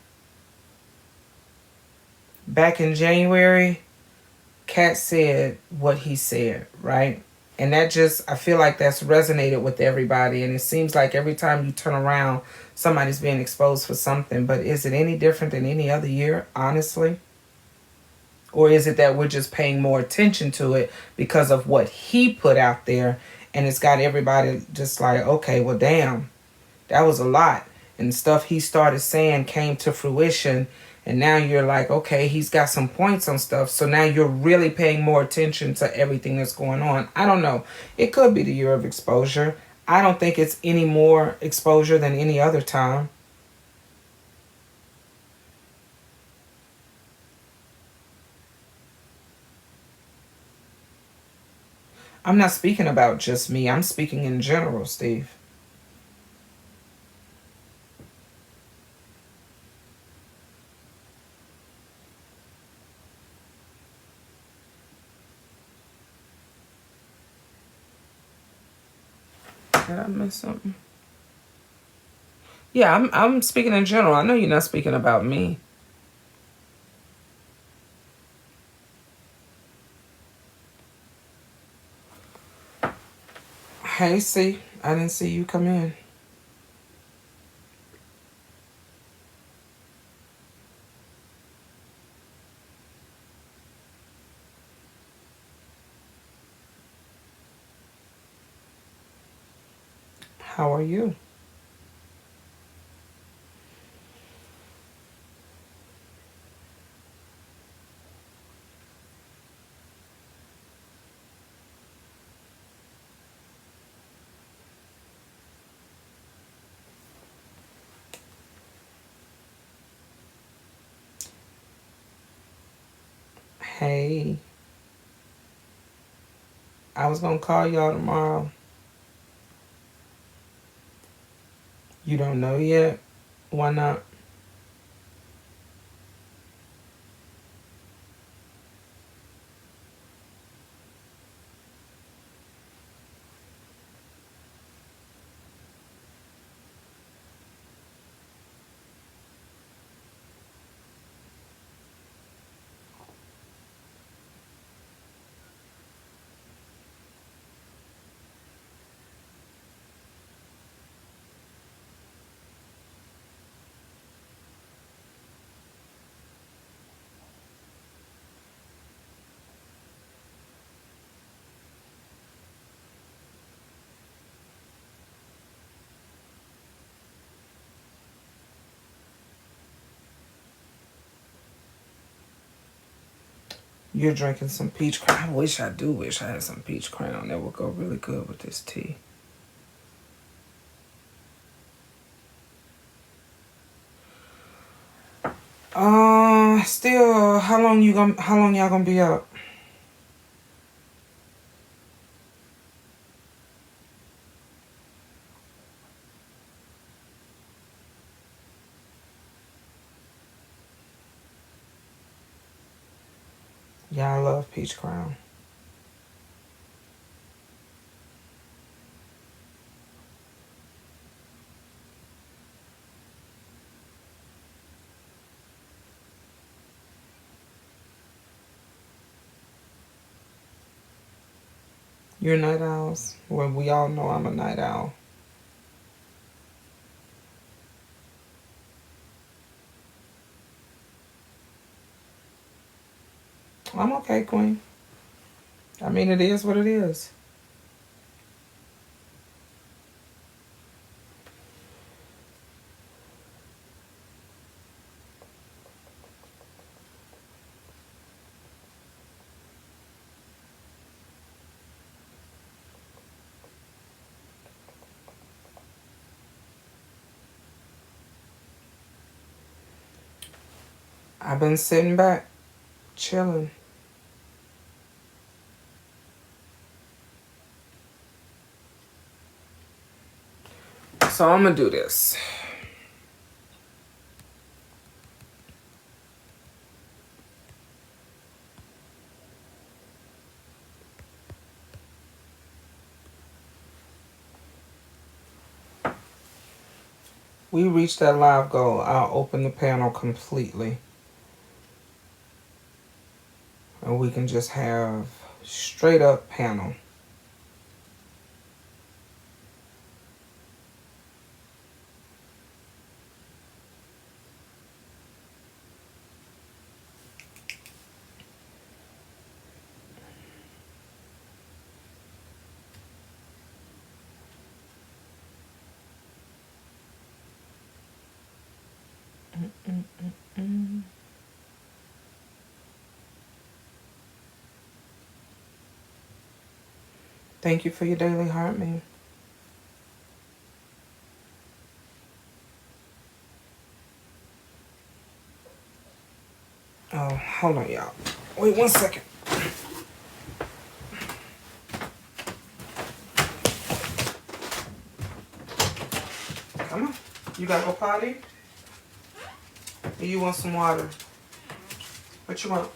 Back in January, Cat said what he said, right? And that just, I feel like that's resonated with everybody. And it seems like every time you turn around, somebody's being exposed for something. But is it any different than any other year, honestly? Or is it that we're just paying more attention to it because of what he put out there, and it's got everybody just like, okay, well, damn, that was a lot. And stuff he started saying came to fruition, and now you're like, okay, he's got some points on stuff. So now you're really paying more attention to everything that's going on. I don't know. It could be the year of exposure. I don't think it's any more exposure than any other time. I'm not speaking about just me. I'm speaking in general, Steve. Did I miss something? Yeah, I'm speaking in general. I know you're not speaking about me. Hey, see, I didn't see you come in. How are you? Hey, I was gonna call y'all tomorrow. You don't know yet? Why not? You're drinking some peach crown. I do wish I had some peach crown. That would go really good with this tea. Still, how long y'all gonna be up? Yeah, I love peach crown. You're night owls? Well, we all know I'm a night owl. I'm okay, Queen. I mean, it is what it is. I've been sitting back, chilling. So I'm gonna do this. We reached that live goal. I'll open the panel completely. And we can just have straight up panel. Thank you for your daily heart, man. Oh, hold on, y'all. Wait 1 second. Come on. You gotta go potty? Or you want some water? What you want?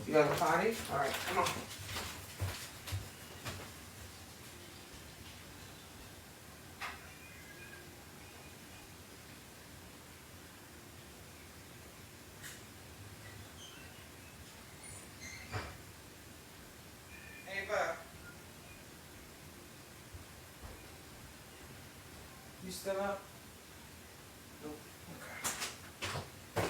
You gotta go potty? Alright, come on. Ava. You still up? Nope. Okay.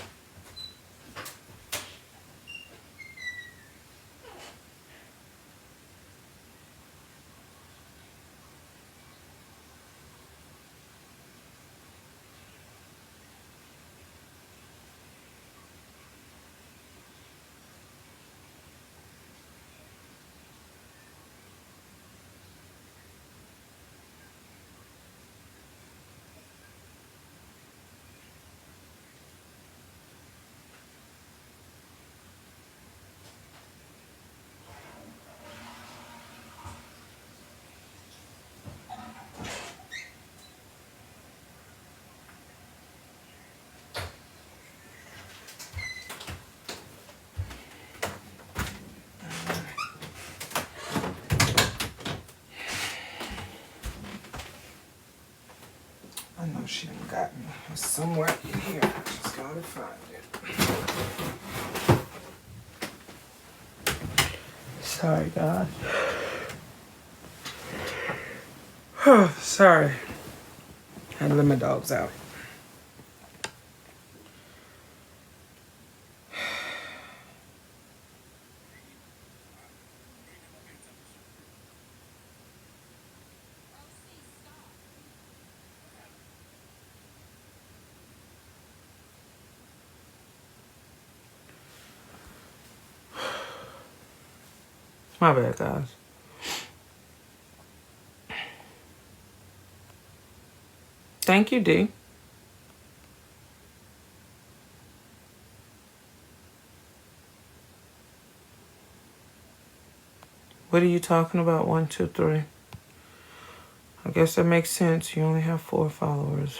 I know she done got me. It's somewhere in here. I just gotta find it. Sorry, God. Sorry. Had to let my dogs out. My bad, guys. Thank you, D. What are you talking about? 1, 2, 3. I guess that makes sense. You only have 4 followers.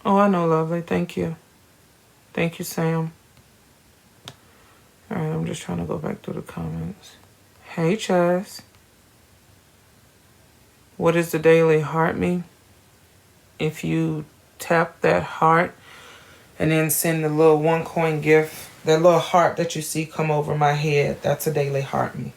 Oh, I know, lovely. Thank you. Thank you, Sam. All right, I'm just trying to go back through the comments. Hey, Chaz. What does the daily heart mean? If you tap that heart and then send the little 1 coin gift, that little heart that you see come over my head, that's a daily heart me.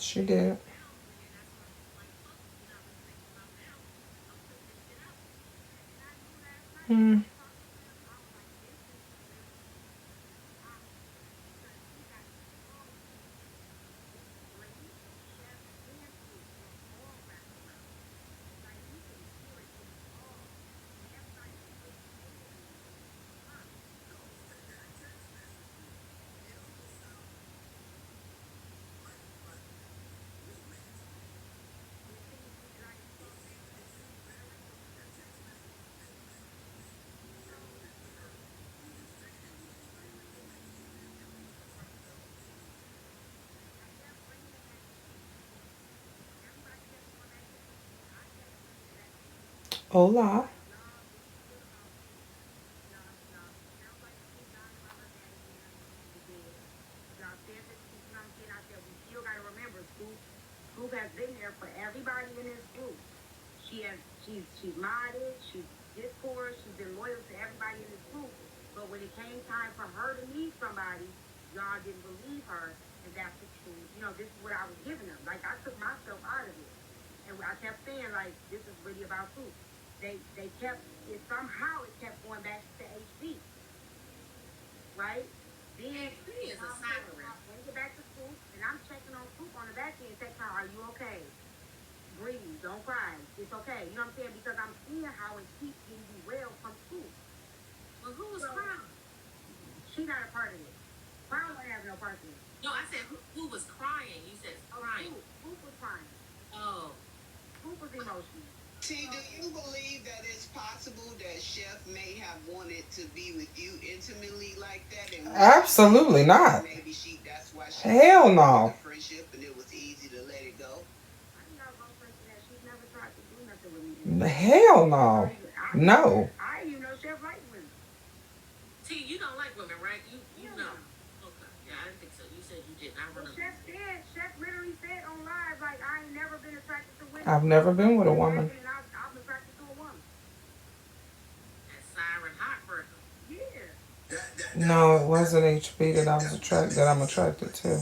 She did. Hmm. Hola. T, do you believe that it's possible that Chef may have wanted to be with you intimately like that, and Absolutely not. maybe that's why she Hell no. the friendship, and it was easy to let it go? Hell no. No. I've never been with a woman. No, it wasn't HB that I was attracted that I'm attracted to.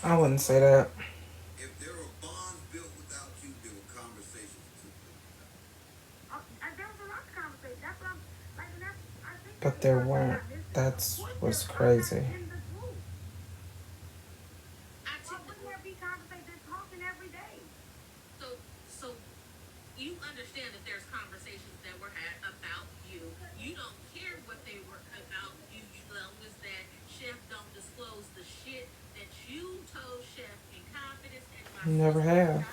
I wouldn't say that. But there weren't. That's what's crazy. Never have.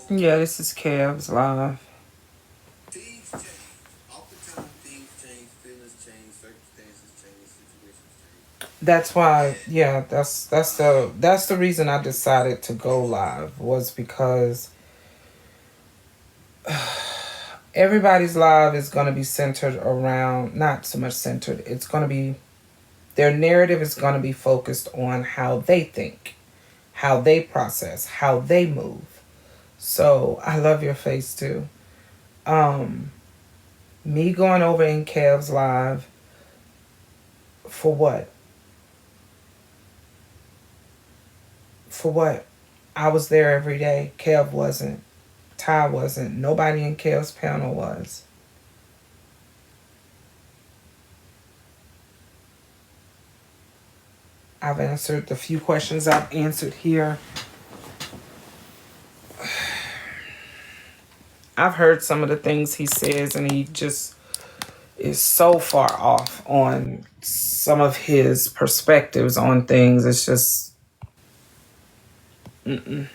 Yeah, this is Cavs Live. That's why, yeah, that's the reason I decided to go live was because everybody's life is going to be centered around, not so much centered, it's going to be, their narrative is going to be focused on how they think, how they process, how they move. So I love your face too. Me going over in Kev's live for what? For what? I was there every day. Kev wasn't. Ty wasn't. Nobody in Kev's panel was. I've answered the few questions I've answered here. I've heard some of the things he says, and he just is so far off on some of his perspectives on things. It's just, mm-mm.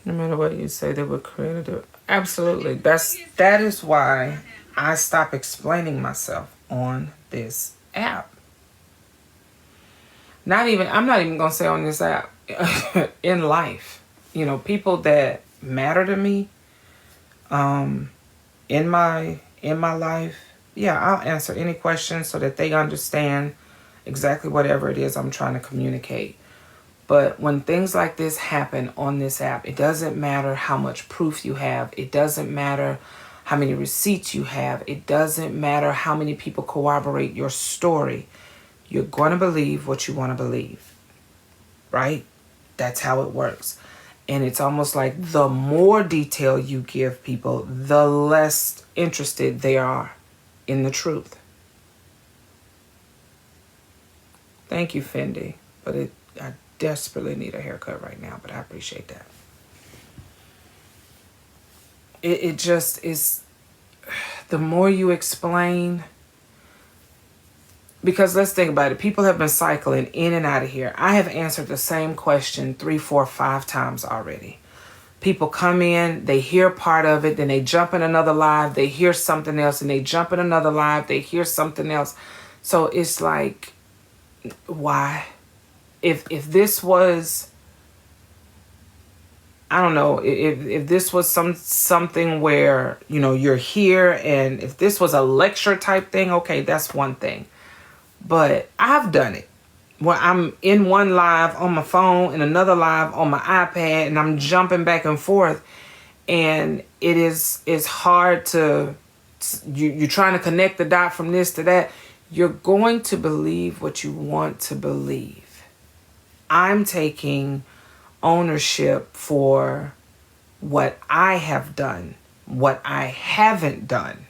No matter what you say, they were created. Absolutely. That is why I stop explaining myself on this app. I'm not even gonna say on this app. In life. You know, people that matter to me, in my life, yeah, I'll answer any question so that they understand exactly whatever it is I'm trying to communicate. But when things like this happen on this app, it doesn't matter how much proof you have. It doesn't matter how many receipts you have. It doesn't matter how many people corroborate your story. You're going to believe what you want to believe, right? That's how it works. And it's almost like the more detail you give people, the less interested they are in the truth. Thank you, Fendi. But I desperately need a haircut right now, but I appreciate that. It just is, the more you explain, because let's think about it. People have been cycling in and out of here. I have answered the same question 3, 4, 5 times already. People come in, they hear part of it, then they jump in another live, they hear something else, and they jump in another live, they hear something else. So it's like, why? If this was, I don't know, if this was something where, you know, you're here, and if this was a lecture type thing, okay, that's one thing. But I've done it where I'm in one live on my phone and another live on my iPad, and I'm jumping back and forth, and it's hard to, you're trying to connect the dot from this to that. You're going to believe what you want to believe. I'm taking ownership for what I have done, what I haven't done,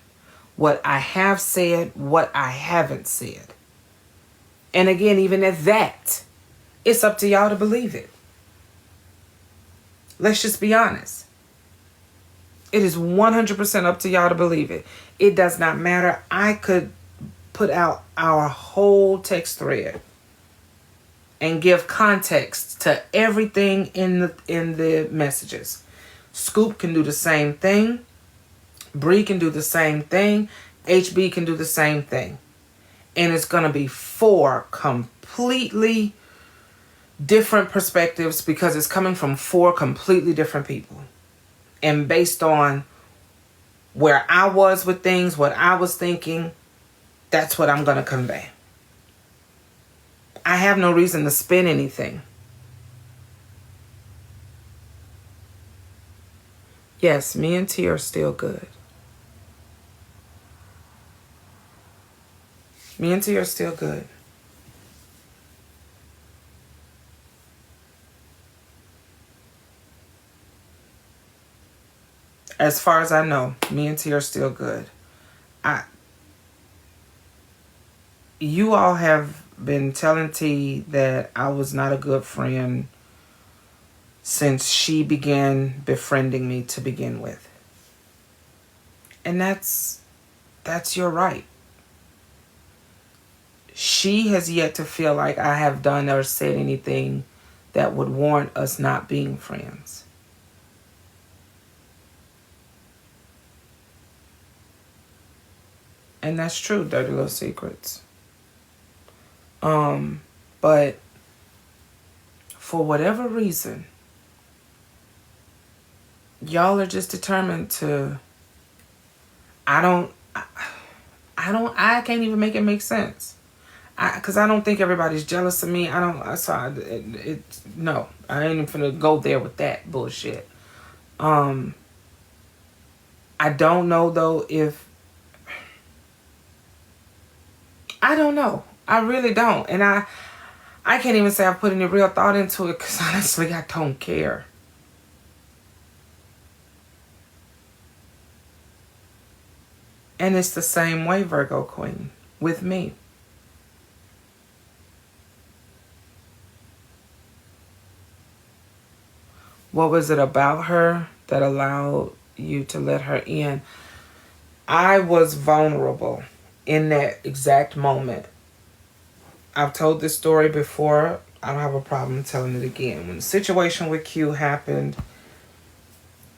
what I have said, what I haven't said. And again, even at that, it's up to y'all to believe it. Let's just be honest. It is 100% up to y'all to believe it. It does not matter. I could put out our whole text thread and give context to everything in the messages. Scoop can do the same thing. Bree can do the same thing. HB can do the same thing. And it's going to be 4 completely different perspectives because it's coming from 4 completely different people. And based on where I was with things, what I was thinking, that's what I'm going to convey. I have no reason to spin anything. Yes, me and T are still good. Me and T are still good. As far as I know, me and T are still good. You all have been telling T that I was not a good friend since she began befriending me to begin with. And that's your right. She has yet to feel like I have done or said anything that would warrant us not being friends. And that's true, Dirty Little Secrets. But for whatever reason, y'all are just determined to, I can't even make it make sense. Because I don't think everybody's jealous of me. No, I ain't even finna go there with that bullshit. I don't know though I don't know. I really don't. And I can't even say I put any real thought into it because honestly, I don't care. And it's the same way, Virgo Queen, with me. What was it about her that allowed you to let her in? I was vulnerable in that exact moment. I've told this story before. I don't have a problem telling it again. When the situation with Q happened,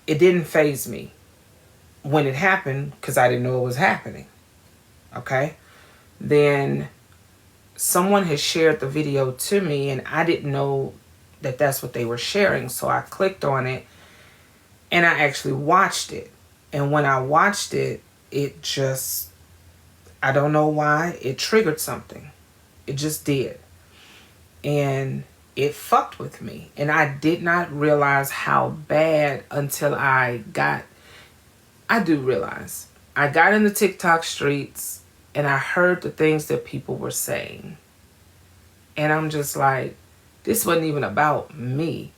it didn't faze me when it happened because I didn't know it was happening. Okay? Then someone had shared the video to me and I didn't know that that's what they were sharing. So I clicked on it and I actually watched it. And when I watched it, it just, I don't know why, it triggered something. It just did. And it fucked with me. And I did not realize how bad until I do realize. I got in the TikTok streets and I heard the things that people were saying. And I'm just like, this wasn't even about me.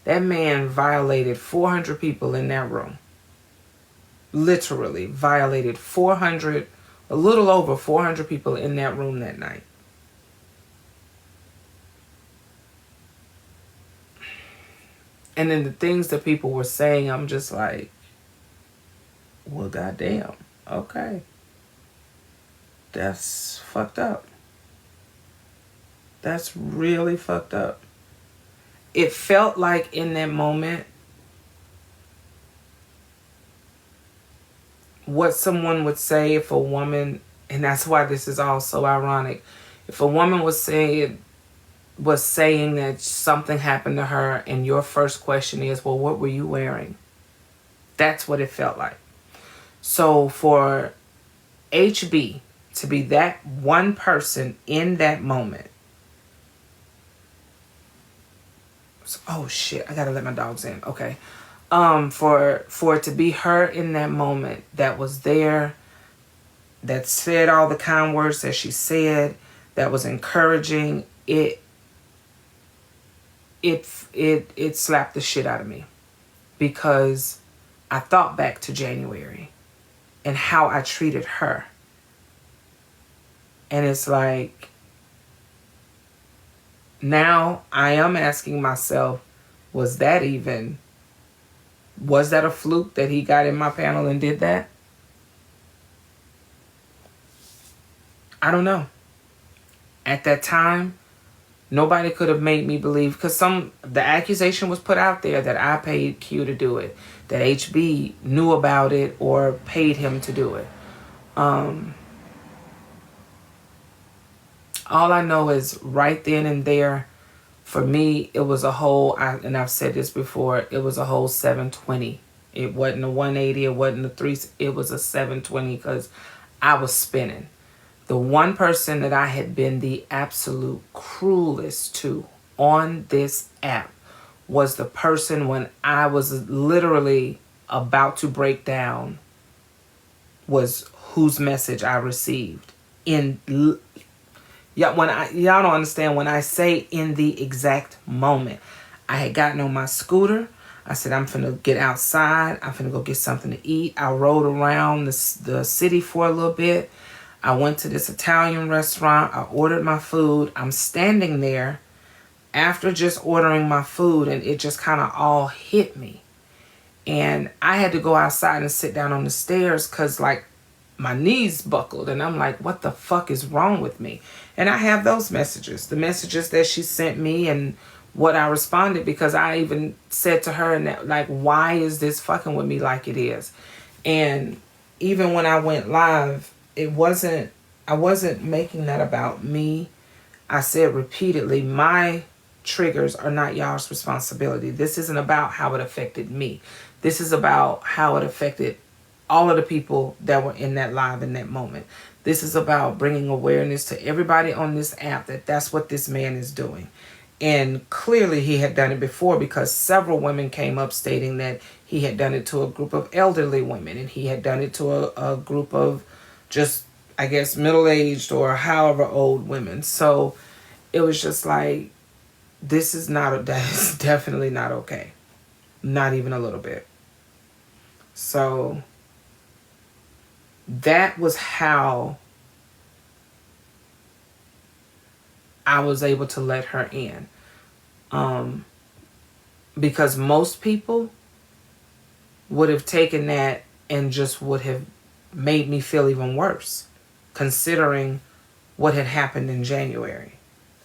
That man violated 400 people in that room. Literally violated 400, a little over 400 people in that room that night. And then the things that people were saying, I'm just like, well, goddamn, okay. That's fucked up. That's really fucked up. It felt like in that moment, what someone would say if a woman, and that's why this is all so ironic, if a woman was saying that something happened to her and your first question is, well, what were you wearing? That's what it felt like. So for HB to be that one person in that moment, oh shit, I gotta let my dogs in. Okay. For it to be her in that moment that was there, that said all the kind words that she said, that was encouraging, it slapped the shit out of me. Because I thought back to January and how I treated her. And it's like, now I am asking myself, was that a fluke that he got in my panel and did that? I don't know. At that time, nobody could have made me believe, because the accusation was put out there that I paid Q to do it, that HB knew about it or paid him to do it. All I know is right then and there, for me, it was a whole, and I've said this before, it was a whole 720. It wasn't a 180, it wasn't a 3, it was a 720 because I was spinning. The one person that I had been the absolute cruelest to on this app was the person when I was literally about to break down, was whose message I received. Y'all don't understand when I say in the exact moment. I had gotten on my scooter. I said, I'm finna get outside. I'm finna go get something to eat. I rode around the city for a little bit. I went to this Italian restaurant. I ordered my food. I'm standing there. after just ordering my food, and it just kind of all hit me. And I had to go outside and sit down on the stairs because, like, my knees buckled. And I'm like, what the fuck is wrong with me? And I have those messages, the messages that she sent me and what I responded, because I even said to her, and that, like, why is this fucking with me like it is? And even when I went live, I wasn't making that about me. I said repeatedly, my triggers are not y'all's responsibility. This isn't about how it affected me. This is about how it affected all of the people that were in that live in that moment. This is about bringing awareness to everybody on this app that that's what this man is doing. And clearly he had done it before, because several women came up stating that he had done it to a group of elderly women, and he had done it to a group of just, I guess, middle-aged or however old women. So it was just like, this is not, that is definitely not okay. Not even a little bit. So that was how I was able to let her in. Because most people would have taken that and just would have made me feel even worse, considering what had happened in January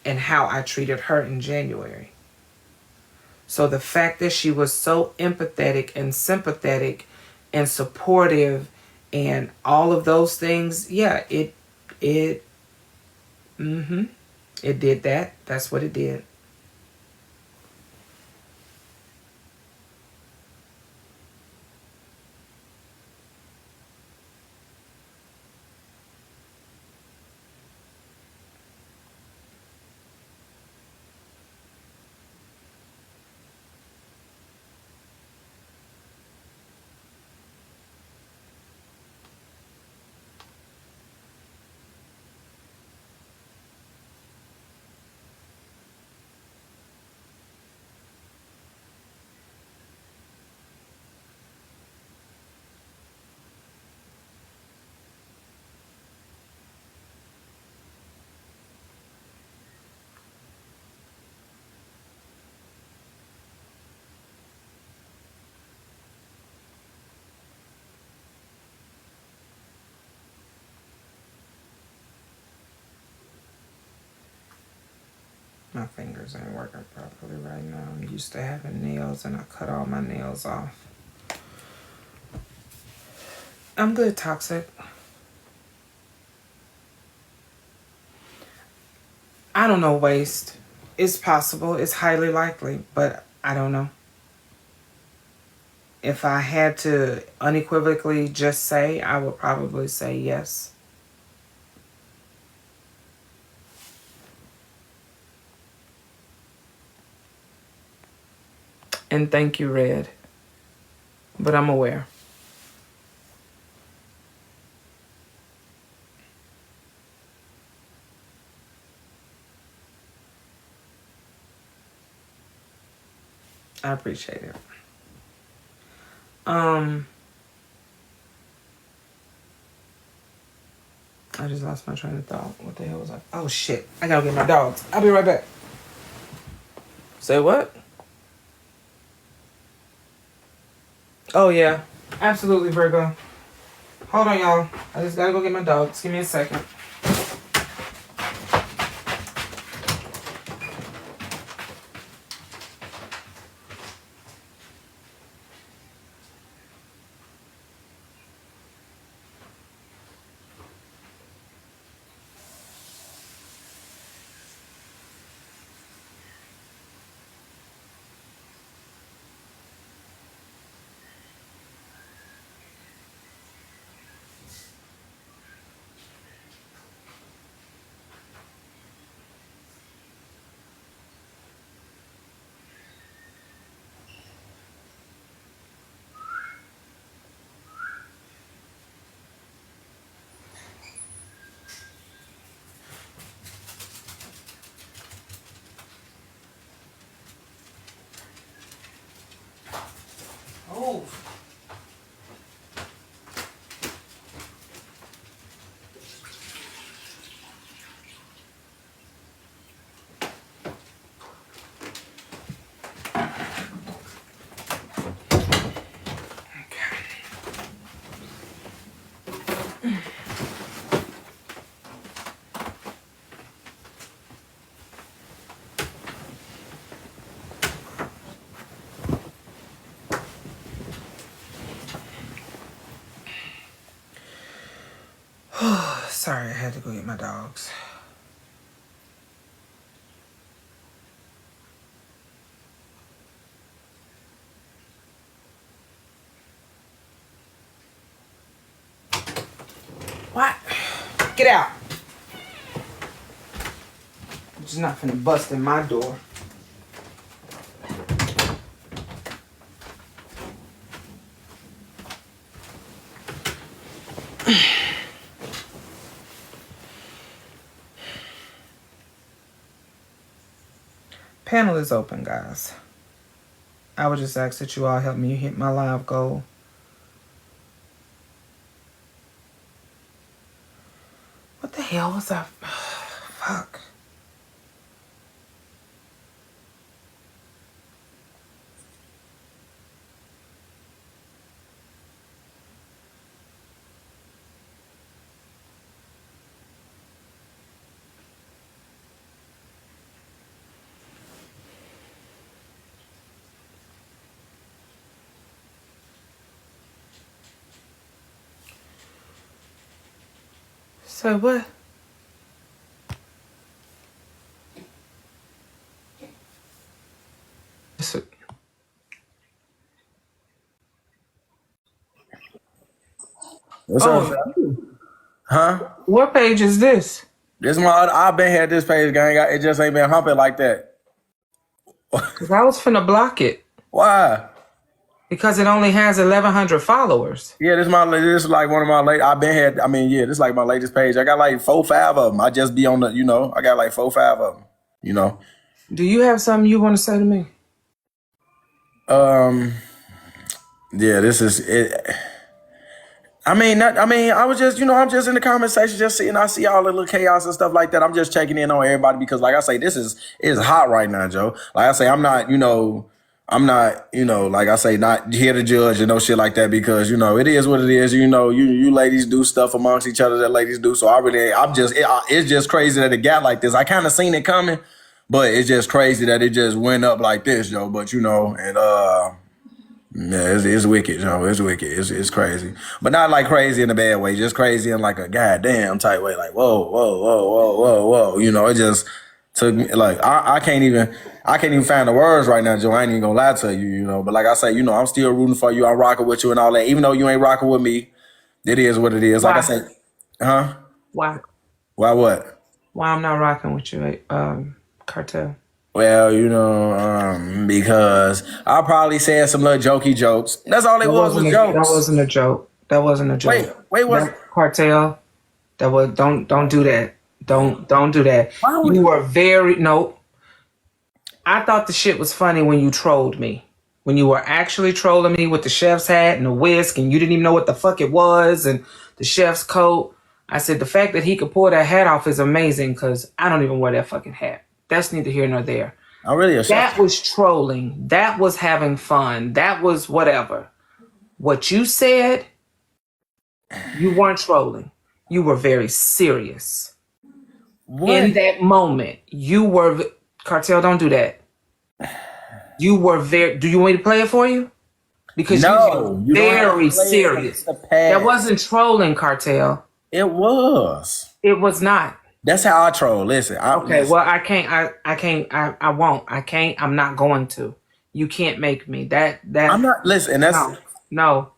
and how I treated her in January. So the fact that she was so empathetic and sympathetic and supportive and all of those things, yeah, it did that. That's what it did. My fingers ain't working properly right now. I'm used to having nails and I cut all my nails off. I'm good, Toxic. I don't know, Waste. It's possible. It's highly likely, but I don't know. If I had to unequivocally just say, I would probably say yes. And thank you, Red. But I'm aware. I appreciate it. I just lost my train of thought. What the hell was I? Oh shit! I gotta get my dogs. I'll be right back. Say what? Oh yeah, absolutely, Virgo. Hold on, y'all. I just gotta go get my dogs. Give me a second. Oh. Sorry, I had to go get my dogs. What? Get out. I'm just not finna bust in my door. Panel is open, guys. I would just ask that you all help me hit my live goal. What the hell was that? Fuck. So what? What's Oh, up? Huh? what page is this? This my I've been here this page, gang. It just ain't been humping like that. Because I was finna block it. Why? Because it only has 1,100 followers. Yeah, this is like one of my late. I've been here. I mean, yeah, this is like my latest page. I got like 4-5 of them. I just be on the, I got like 4-5 of them. Do you have something you want to say to me? Yeah, this is it. I was just, I'm just in the comment section, just seeing, I see all the little chaos and stuff like that. I'm just checking in on everybody because, like I say, it's hot right now, Joe. Like I say, I'm not, like I say, not here to judge and no shit like that because, it is what it is. You ladies do stuff amongst each other that ladies do. So it's just crazy that it got like this. I kind of seen it coming, but it's just crazy that it just went up like this, Joe. But, yeah, it's wicked, Joe. It's wicked. It's crazy, but not like crazy in a bad way. Just crazy in like a goddamn type way. Like whoa, whoa, whoa, whoa, whoa, whoa. It just took me like I can't even find the words right now, Joe. I ain't even gonna lie to you, But like I say, I'm still rooting for you. I'm rocking with you and all that. Even though you ain't rocking with me, it is what it is. Why? Like I say, huh? Why? Why what? Why I'm not rocking with you, Cartel? Well, because I probably said some little jokey jokes. That's all it was jokes. That wasn't a joke. That wasn't a joke. Wait, what? Cartel. That was don't do that. Don't do that. You were no. I thought the shit was funny when you trolled me. When you were actually trolling me with the chef's hat and the whisk and you didn't even know what the fuck it was and the chef's coat. I said the fact that he could pull that hat off is amazing because I don't even wear that fucking hat. That's neither here nor there. That was trolling. That was having fun. That was whatever. What you said, you weren't trolling. You were very serious. What? In that moment, you were... Cartel, don't do that. You were very... Do you want me to play it for you? Because no, you were very serious. That wasn't trolling, Cartel. It was. It was not. That's how I troll. Listen. Well, I can't. I can't. I won't. I can't. I'm not going to. You can't make me. That. I'm not. Listen. That's no.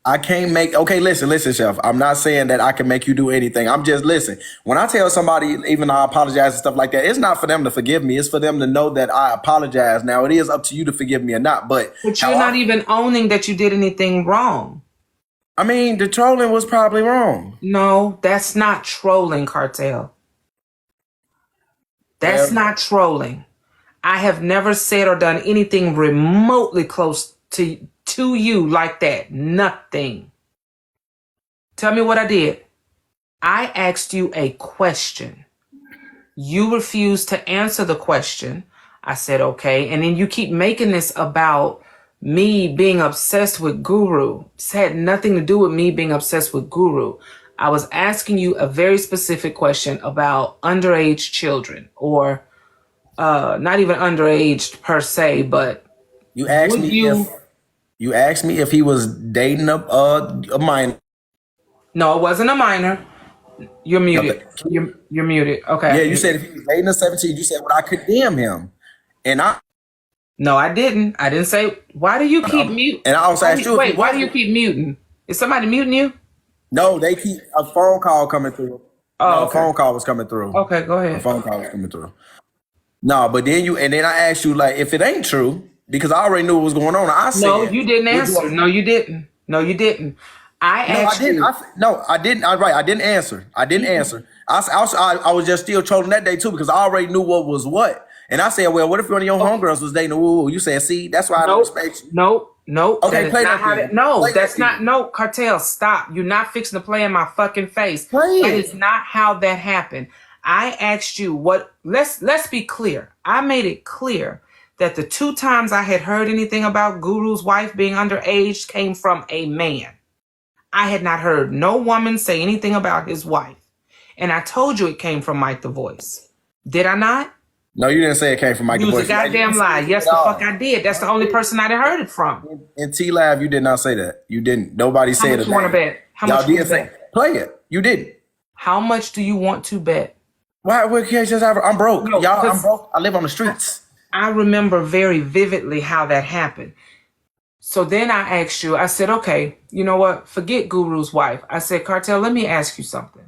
I can't make. Okay, listen, chef. I'm not saying that I can make you do anything. I'm just listen. When I tell somebody, even though I apologize and stuff like that, it's not for them to forgive me. It's for them to know that I apologize. Now it is up to you to forgive me or not. But you're not even owning that you did anything wrong. I mean, the trolling was probably wrong. No, that's not trolling, Cartel. That's not trolling. I have never said or done anything remotely close to you like that. Nothing. Tell me what I did. I asked you a question. You refused to answer the question. I said, okay. And then you keep making this about me being obsessed with Guru. This had nothing to do with me being obsessed with Guru. I was asking you a very specific question about underage children, or not even underage per se, but you asked me if he was dating a minor. No, it wasn't a minor. You're muted. You're muted. Okay. Yeah, you said if he was dating a 17, you said, would I condemn him? And No, I didn't. I didn't say. Why do you keep mute? and I also asked you if he Wait, why do you wasn't. keep muting? Is somebody muting you? No, they keep a phone call coming through. Oh, No, a okay. phone call was coming through. Okay, go A ahead. phone call was coming through. No, but then I asked you, like, if it ain't true, because I already knew what was going on. I said, No, you didn't would you- answer. No, you didn't. No, you didn't. I No, I asked didn't. you. I didn't. I didn't answer. I didn't answer. I was just still trolling that day too because I already knew what was what. And I said, well, what if one of your homegirls was dating a woo? You said, see, that's why I don't respect you. Nope. Okay, that play is not that how then. that. No, Play that's that not. then. No, Cartel, stop. You're not fixing to play in my fucking face. Play That it. is not how that happened. I asked you what. Let's be clear. I made it clear that the 2 times I had heard anything about Guru's wife being underage came from a man. I had not heard no woman say anything about his wife. And I told you it came from Mike the Voice. Did I not? No, you didn't say it came from Mike You the was a Voice. You goddamn didn't lie. say it Yes, at the all. fuck I did. That's the only person I'd heard it from. In T Live, you did not say that. You didn't. Nobody How said much it. you want to bet? How Y'all much you did want to say bet? play it. You didn't. How much do you want to bet? Why? We can't just have. I'm broke, No, y'all. I'm 'cause broke. I live on the streets. I remember very vividly how that happened. So then I asked you, I said, okay, you know what? Forget Guru's wife. I said, Cartel, let me ask you something.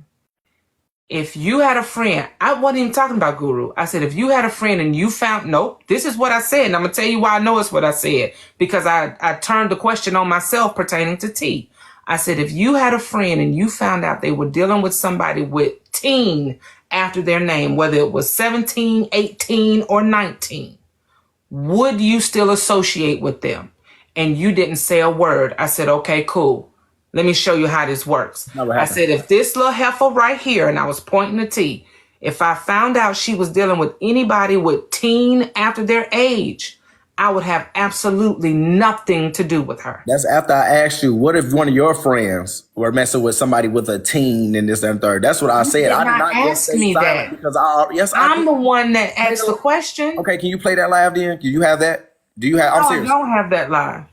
If you had a friend, I wasn't even talking about Guru. I said, if you had a friend and you found, nope, this is what I said. And I'm going to tell you why I know it's what I said. Because I turned the question on myself pertaining to T. I said, if you had a friend and you found out they were dealing with somebody with teen after their name, whether it was 17, 18, or 19, would you still associate with them? And you didn't say a word. I said, okay, cool. Let me show you how this works. I said, if this little heifer right here, and I was pointing to T, if I found out she was dealing with anybody with teen after their age, I would have absolutely nothing to do with her. That's after I asked you, what if one of your friends were messing with somebody with a teen and this and third? That's what I said. I did not just ask say me silent that. because I'm the one that asked the question. Okay, can you play that live then? Can you have that? Do you have? I'm No, I serious. don't have that live.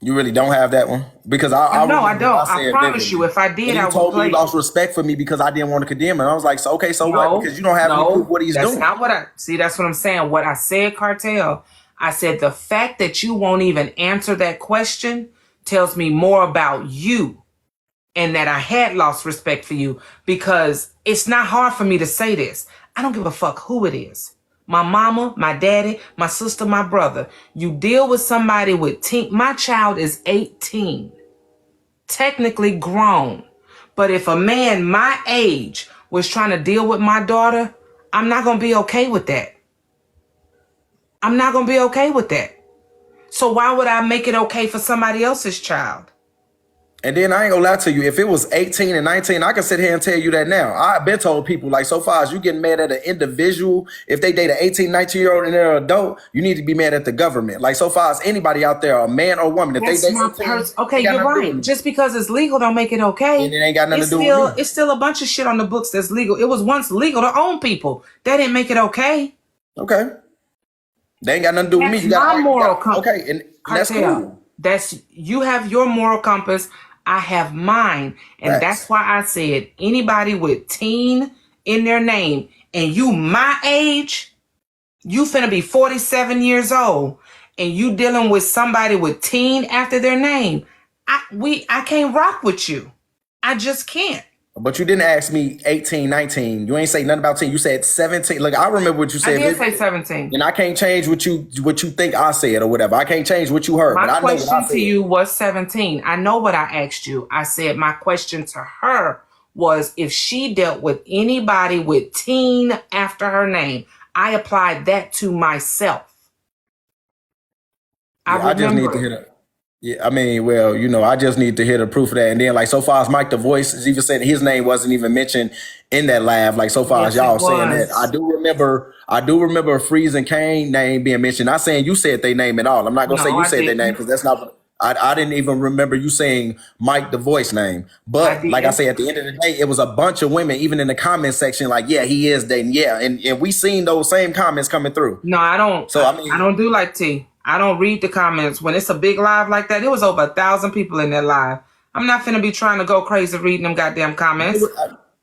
You really don't have that one? Because No, I remember don't. what I said promise vividly. you, if I did, And I you would told me play you it. lost respect for me because I didn't want to condemn him. I was like, so okay, so what? Because you don't have any proof what he's that's doing. not what I see. That's what I'm saying. What I said, Cartel, I said the fact that you won't even answer that question tells me more about you and that I had lost respect for you, because it's not hard for me to say this. I don't give a fuck who it is. My mama, my daddy, my sister, my brother. You deal with somebody with teen. My child is 18, technically grown. But if a man my age was trying to deal with my daughter, I'm not going to be okay with that. I'm not going to be okay with that. So why would I make it okay for somebody else's child? And then I ain't gonna lie to you, if it was 18 and 19, I can sit here and tell you that now. I've been told people, like, so far as you getting mad at an individual, if they date an 18, 19-year-old and they're an adult, you need to be mad at the government. Like, so far as anybody out there, a man or woman, if That's they date my 18, person. Okay, ain't got you're nothing to do right. with me. Just because it's legal don't make it okay. And it ain't got nothing It's to do still, with me. it's still a bunch of shit on the books that's legal. It was once legal to own people. That didn't make it okay. Okay. They ain't got nothing to do with me. That's You got my moral compass. Okay, and that's cool. That's, you have your moral compass. I have mine. And Facts. that's why I said anybody with teen in their name and you my age, you finna be 47 years old and you dealing with somebody with teen after their name. I can't rock with you. I just can't. But you didn't ask me 18, 19. You ain't say nothing about 10. You said 17. Look, I remember what you I said. did say 17. And I can't change what you think I said or whatever. I can't change what you heard. But My I know what I question said. to you was 17. I know what I asked you. I said my question to her was if she dealt with anybody with teen after her name. I applied that to myself. I just need to hear that. Yeah, I mean, well, you know, I just need to hear the proof of that. And then, like, so far as Mike the Voice is even saying his name wasn't even mentioned in that live. Like, so far as y'all saying that, I do remember Freeze and Kane name being mentioned. Not saying you said their name at all. I'm not gonna say you said their name because that's not. I didn't even remember you saying Mike the Voice name. But like I say, at the end of the day, it was a bunch of women, even in the comment section, like, yeah, he is dating. Yeah, and we seen those same comments coming through. No, I don't. So I mean, I don't do like T. I don't read the comments. When it's a big live like that, it was over 1,000 people in that live. I'm not finna be trying to go crazy reading them goddamn comments.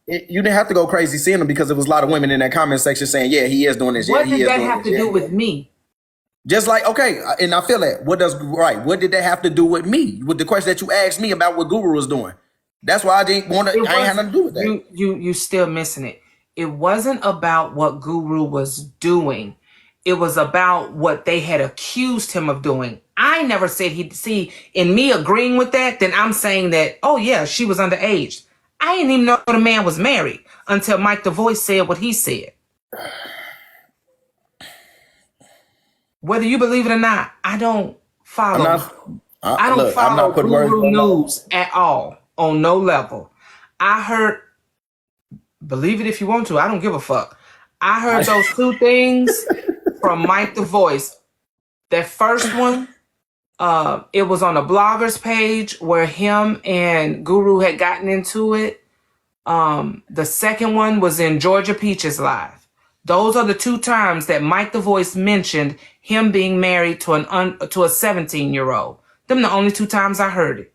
You didn't have to go crazy seeing them because there was a lot of women in that comment section saying, yeah, he is doing this. What Yeah, he did is that doing have this. to do with me? Just like, okay, and I feel that. What did that have to do with me? With the question that you asked me about what Guru was doing. That's why I didn't want to, I ain't had nothing to do with that. You still missing it. It wasn't about what Guru was doing. It was about what they had accused him of doing. I never said he'd see in me agreeing with that, then I'm saying that, oh yeah, she was underage. I didn't even know the man was married until Mike the Voice said what he said. Whether you believe it or not, I don't follow. I don't follow Guru News at all on no level. I heard, believe it if you want to, I don't give a fuck. I heard those two things from Mike the Voice. That first one, it was on a blogger's page where him and Guru had gotten into it. The second one was in Georgia Peach's live. Those are the two times that Mike the Voice mentioned him being married to a 17-year-old. Them the only two times I heard it.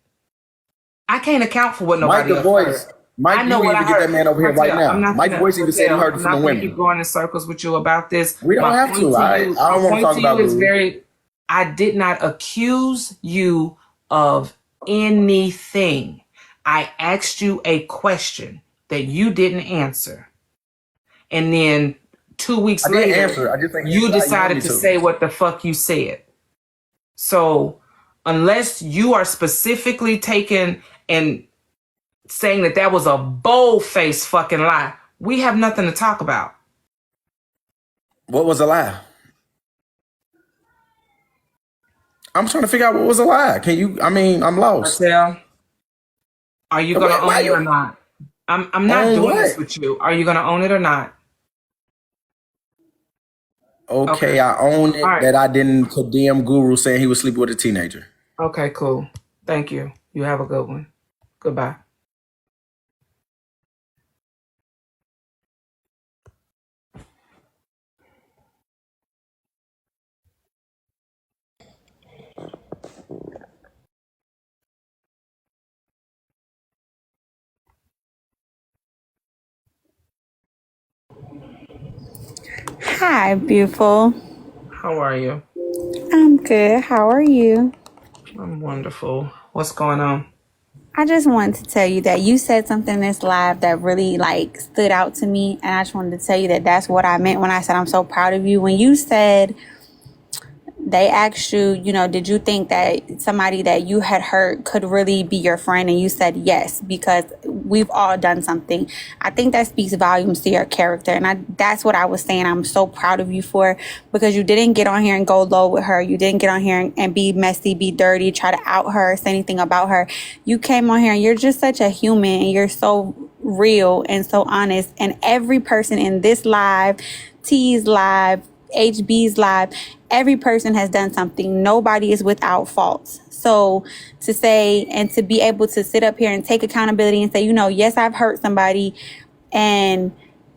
I can't account for what nobody else heard. Mike, I know you need to get that man over here right now. Mike the Voice even said he heard it from the women. I'm not going to keep going in circles with you about this. We don't have to. I don't want to talk about it. I did not accuse you of anything. I asked you a question that you didn't answer. And then 2 weeks later, you decided to say what the fuck you said. So unless you are specifically taking and saying that that was a bold-faced fucking lie, we have nothing to talk about. What was a lie? I'm trying to figure out what was a lie. I'm lost. Marcel, are you going to own it or not? I'm not doing this with you. Are you going to own it or not? Okay, I own it that I didn't condemn Guru saying he was sleeping with a teenager. Okay, cool. Thank you. You have a good one. Goodbye. Hi, beautiful. How are you? I'm good. How are you? I'm wonderful. What's going on? I just wanted to tell you that you said something in this live that really stood out to me. And I just wanted to tell you that that's what I meant when I said I'm so proud of you. When you said they asked you, did you think that somebody that you had hurt could really be your friend? And you said yes, because we've all done something. I think that speaks volumes to your character. And that's what I was saying. I'm so proud of you for, because you didn't get on here and go low with her. You didn't get on here and be messy, be dirty, try to out her, say anything about her. You came on here and you're just such a human, and you're so real and so honest. And every person in this live, T's live, HB's live, every person has done something. Nobody is without faults. So to say and to be able to sit up here and take accountability and say, yes, I've hurt somebody, and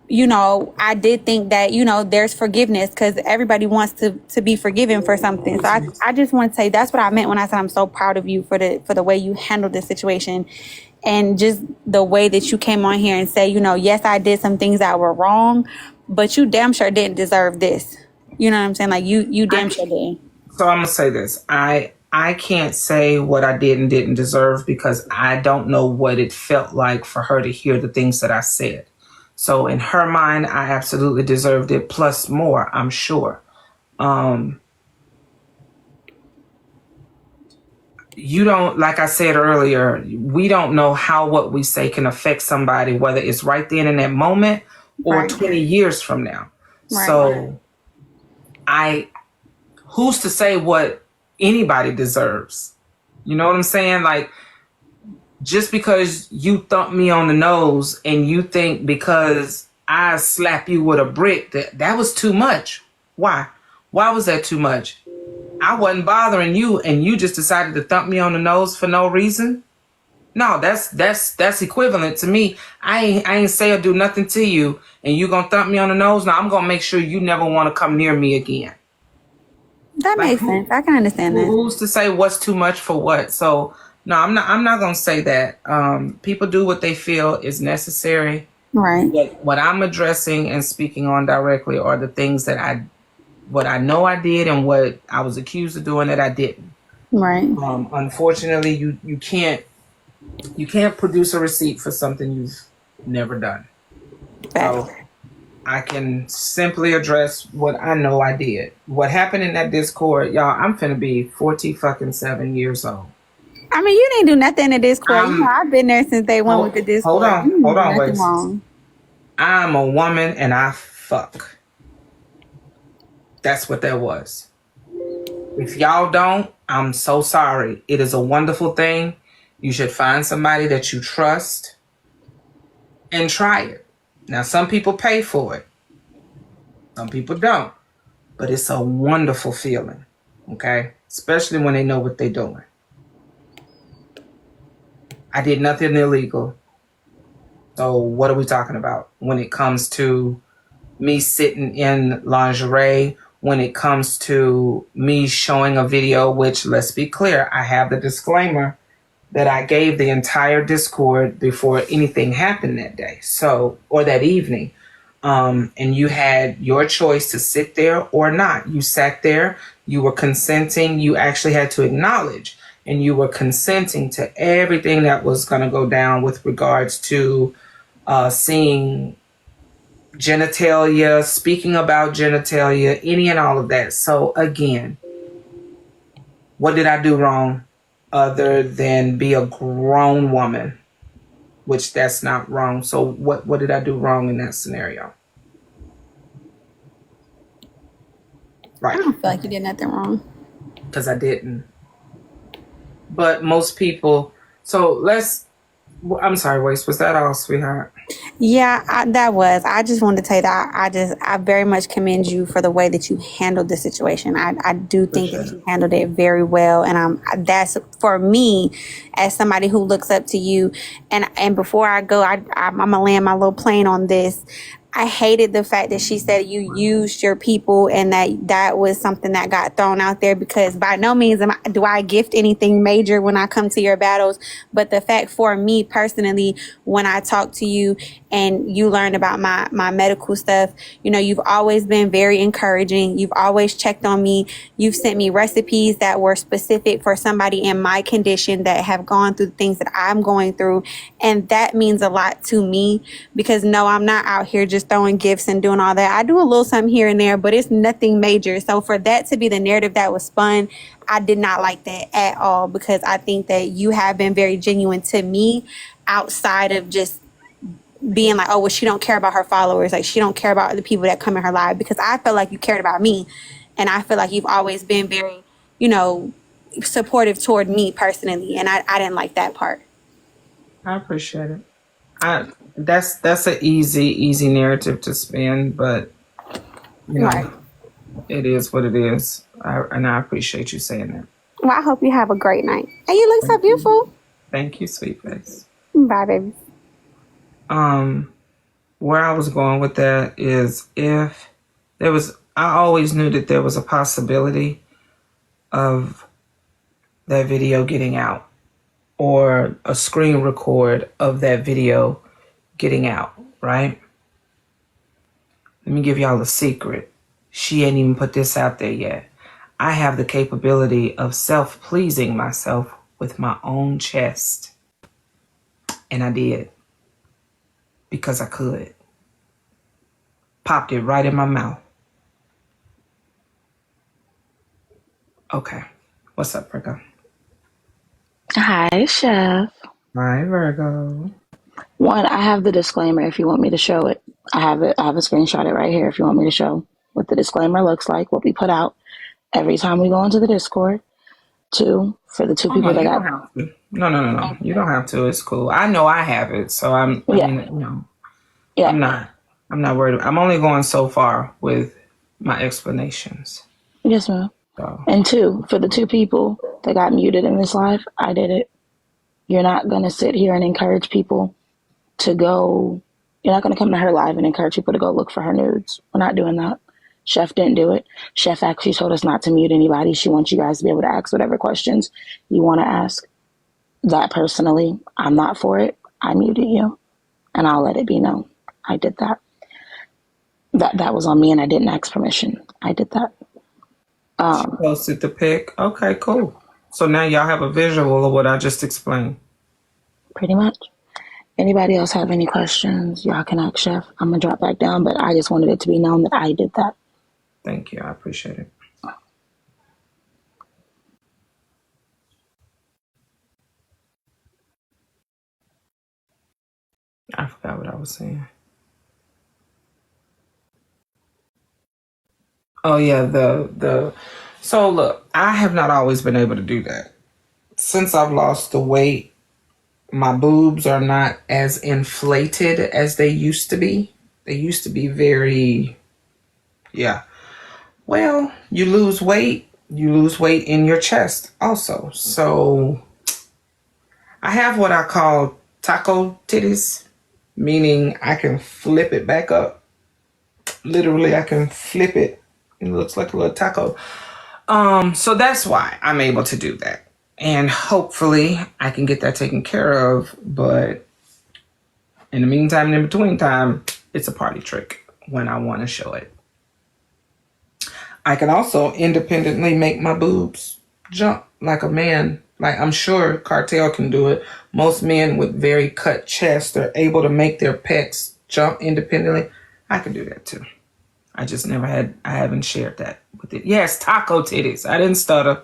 I did think that, there's forgiveness, because everybody wants to be forgiven for something. So I just want to say that's what I meant when I said I'm so proud of you for the way you handled this situation, and just the way that you came on here and say, yes, I did some things that were wrong, but you damn sure didn't deserve this. You know what I'm saying? You damn sure did. So I'm going to say this. I can't say what I did and didn't deserve, because I don't know what it felt like for her to hear the things that I said. So in her mind, I absolutely deserved it, plus more, I'm sure. You don't, like I said earlier, we don't know how what we say can affect somebody, whether it's right then in that moment or 20 years from now. Right. So who's to say what anybody deserves? You know what I'm saying? Just because you thump me on the nose and you think because I slap you with a brick that was too much. Why? Why was that too much? I wasn't bothering you and you just decided to thump me on the nose for no reason? No, that's equivalent to me. I ain't say or do nothing to you and you gonna thump me on the nose? Now I'm gonna make sure you never want to come near me again. That makes sense. I can understand that. Who's to say what's too much for what? So No, I'm not gonna say that. People do what they feel is necessary. Right. What I'm addressing and speaking on directly are the things that what I know I did and what I was accused of doing that I didn't. Right. Unfortunately, you can't produce a receipt for something you've never done. Facts. So I can simply address what I know I did. What happened in that Discord, y'all, I'm finna be 47 years old. I mean, you didn't do nothing in Discord. You know, I've been there since day one with the Discord. Hold on, nothing wait. wrong. I'm a woman and I fuck. That's what that was. If y'all don't, I'm so sorry. It is a wonderful thing. You should find somebody that you trust and try it. Now, some people pay for it. Some people don't. But it's a wonderful feeling, okay? Especially when they know what they're doing. I did nothing illegal. So what are we talking about when it comes to me sitting in lingerie, when it comes to me showing a video, which, let's be clear, I have the disclaimer that I gave the entire Discord before anything happened that day, or that evening. And you had your choice to sit there or not. You sat there, you were consenting, you actually had to acknowledge, and you were consenting to everything that was going to go down with regards to seeing genitalia, speaking about genitalia, any and all of that. So again, what did I do wrong other than be a grown woman? Which that's not wrong. So what did I do wrong in that scenario? Right. I don't feel like you did nothing wrong. Because I didn't. But most people, I'm sorry, Waste, was that all, sweetheart? Yeah, that was. I just wanted to tell you that I very much commend you for the way that you handled the situation. I do think that you handled it very well, and that's for me as somebody who looks up to you. And before I go, I'm gonna land my little plane on this. I hated the fact that she said you used your people and that was something that got thrown out there, because by no means do I gift anything major when I come to your battles. But the fact for me personally, when I talk to you and you learn about my medical stuff, you know, you've always been very encouraging. You've always checked on me. You've sent me recipes that were specific for somebody in my condition that have gone through things that I'm going through. And that means a lot to me, because no, I'm not out here just throwing gifts and doing all that. I do a little something here and there, but it's nothing major. So for that to be the narrative that was spun, I did not like that at all, because I think that you have been very genuine to me outside of just being like, oh, well, she don't care about her followers. Like, she don't care about the people that come in her life, because I felt like you cared about me. And I feel like you've always been very, you know, supportive toward me personally. And I didn't like that part. I appreciate it. That's an easy narrative to spin, but you know, Right. It is what it is. And I appreciate you saying that. Well, I hope you have a great night. And you look so beautiful. Thank you, sweet face. Bye, baby. Where I was going with that is, if there was, I always knew that there was a possibility of that video getting out, or a screen record of that video getting out, right? Let me give y'all a secret. She ain't even put this out there yet. I have the capability of self-pleasing myself with my own chest. And I did. Because I could. Popped it right in my mouth. Okay. What's up, Virgo? Hi, Chef. Hi, Virgo. One, I have the disclaimer if you want me to show it. I have it. I have a screenshot it right here if you want me to show what the disclaimer looks like, what we put out every time we go into the Discord. Two, for the two people that got... No. You don't have to. It's cool. I know I have it, so I'm not worried. I'm only going so far with my explanations. Yes, ma'am. So. And two, for the two people that got muted in this live, I did it. You're not going to sit here and encourage people to go. You're not going to come to her live and encourage people to go look for her nudes. We're not doing that. Chef didn't do it. Chef actually told us not to mute anybody. She wants you guys to be able to ask whatever questions you want to ask. that personally, I'm not for it. I muted you, and I'll let it be known. I did that. That was on me, and I didn't ask permission. I did that. She posted the pic. Okay, cool. So now y'all have a visual of what I just explained. Pretty much. Anybody else have any questions? Y'all can ask Chef. I'm gonna drop back down, but I just wanted it to be known that I did that. Thank you. I appreciate it. I forgot what I was saying. Oh yeah, so look, I have not always been able to do that. Since I've lost the weight, my boobs are not as inflated as they used to be. They used to be very, yeah. Well, you lose weight in your chest also. So I have what I call taco titties, meaning I can flip it back up. Literally, I can flip it. It looks like a little taco. So that's why I'm able to do that. And hopefully I can get that taken care of. But in the meantime and in between time, it's a party trick when I want to show it. I can also independently make my boobs jump like a man. Like I'm sure Cartel can do it. Most men with very cut chests are able to make their pecs jump independently. I can do that too. I haven't shared that with it. Yes, taco titties. I didn't stutter.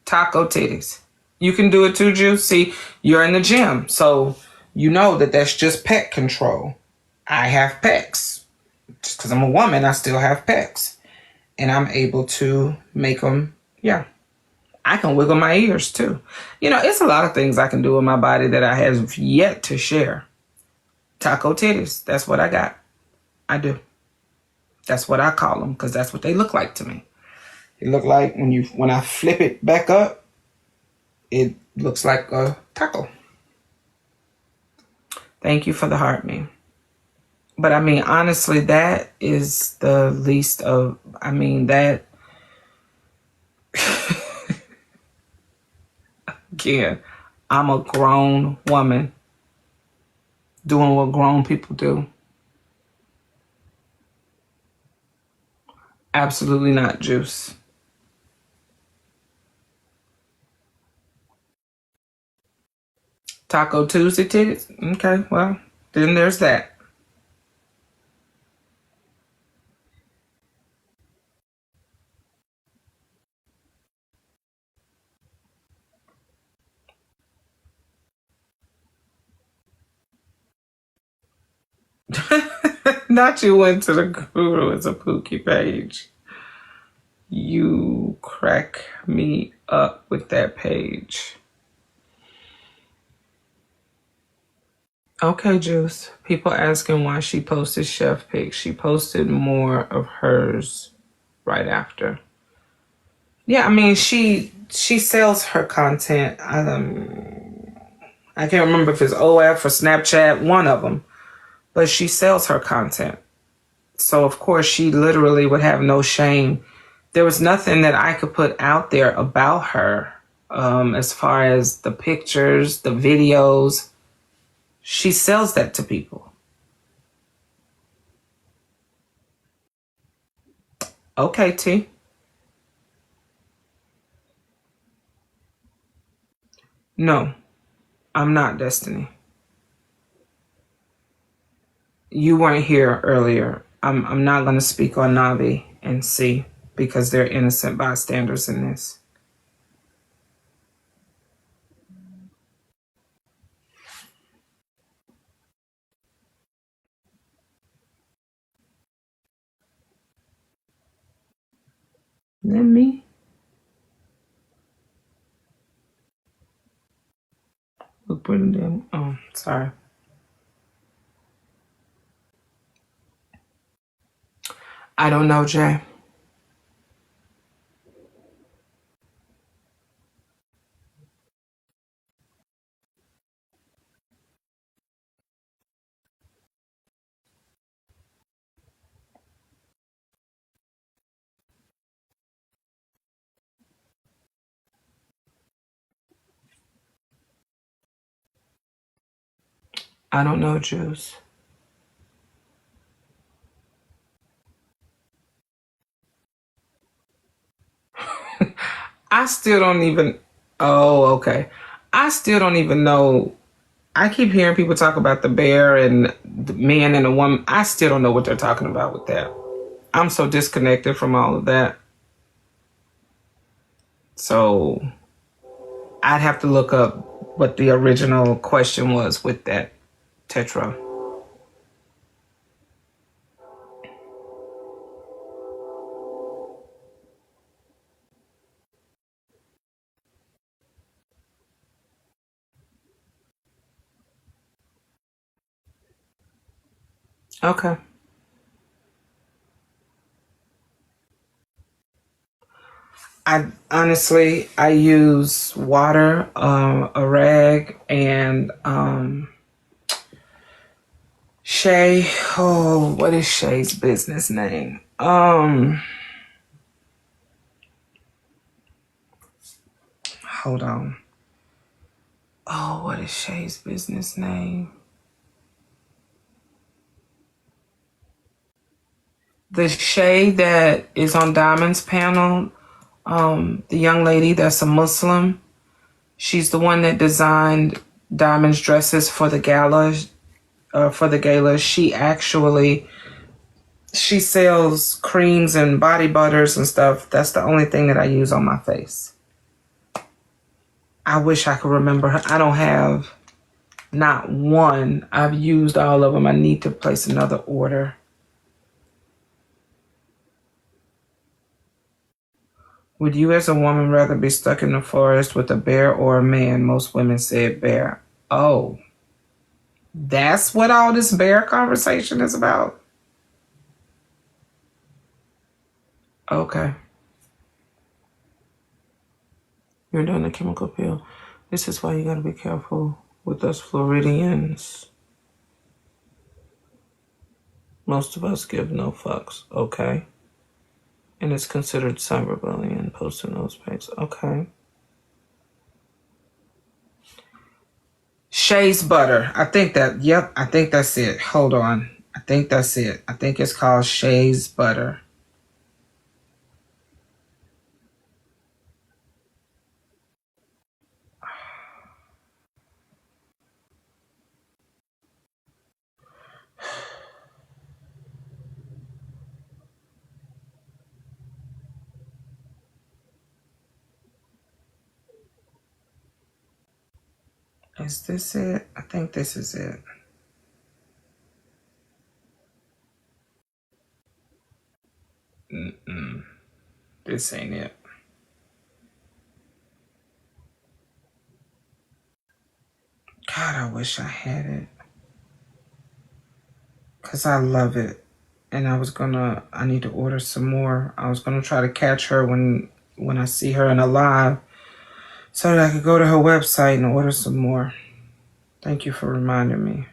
Taco titties. You can do it too, Juice. See, you're in the gym, so you know that that's just pec control. I have pecs. Just because I'm a woman, I still have pecs. And I'm able to make them, yeah. I can wiggle my ears too. You know, it's a lot of things I can do with my body that I have yet to share. Taco titties. That's what I got. I do. That's what I call them because that's what they look like to me. It look like when I flip it back up, it looks like a taco. Thank you for the heart, me. But I mean, honestly, that is the least of, I mean, that, again, I'm a grown woman doing what grown people do. Absolutely not, Juice. Taco Tuesday titties? Okay, well, then there's that. Not you went to the Guru as a Pookie page. You crack me up with that page. Okay, Juice. People asking why she posted chef pics. She posted more of hers right after. Yeah, I mean she sells her content. I can't remember if it's OF or Snapchat, one of them, but she sells her content. So of course she literally would have no shame. There was nothing that I could put out there about her, as far as the pictures, the videos. She sells that to people. Okay, T. No, I'm not Destiny. You weren't here earlier. I'm not going to speak on Navi and C because they're innocent bystanders in this. Then me. Look pretty damn. Oh, sorry. I don't know, Jay. I don't know, Juice. I still don't even. Oh, okay. I still don't even know. I keep hearing people talk about the bear and the man and the woman. I still don't know what they're talking about with that. I'm so disconnected from all of that. So I'd have to look up what the original question was with that tetra. Okay. I honestly, I use water, a rag, and Shay. Oh, what is Shay's business name? Hold on. Oh, what is Shay's business name? The Shay that is on Diamond's panel, the young lady that's a Muslim. She's the one that designed Diamond's dresses for the gala. She sells creams and body butters and stuff. That's the only thing that I use on my face. I wish I could remember her. I don't have not one. I've used all of them. I need to place another order. Would you as a woman rather be stuck in the forest with a bear or a man? Most women said bear. Oh, that's what all this bear conversation is about? Okay. You're doing a chemical peel. This is why you gotta be careful with us Floridians. Most of us give no fucks. Okay. And it's considered cyberbullying, posting those pics. Okay. Shay's butter. I think that's it. Hold on. I think that's it. I think it's called Shay's butter. Is this it? I think this is it. This ain't it. God, I wish I had it. Because I love it. And I need to order some more. I was gonna try to catch her when I see her in a live so that I could go to her website and order some more. Thank you for reminding me.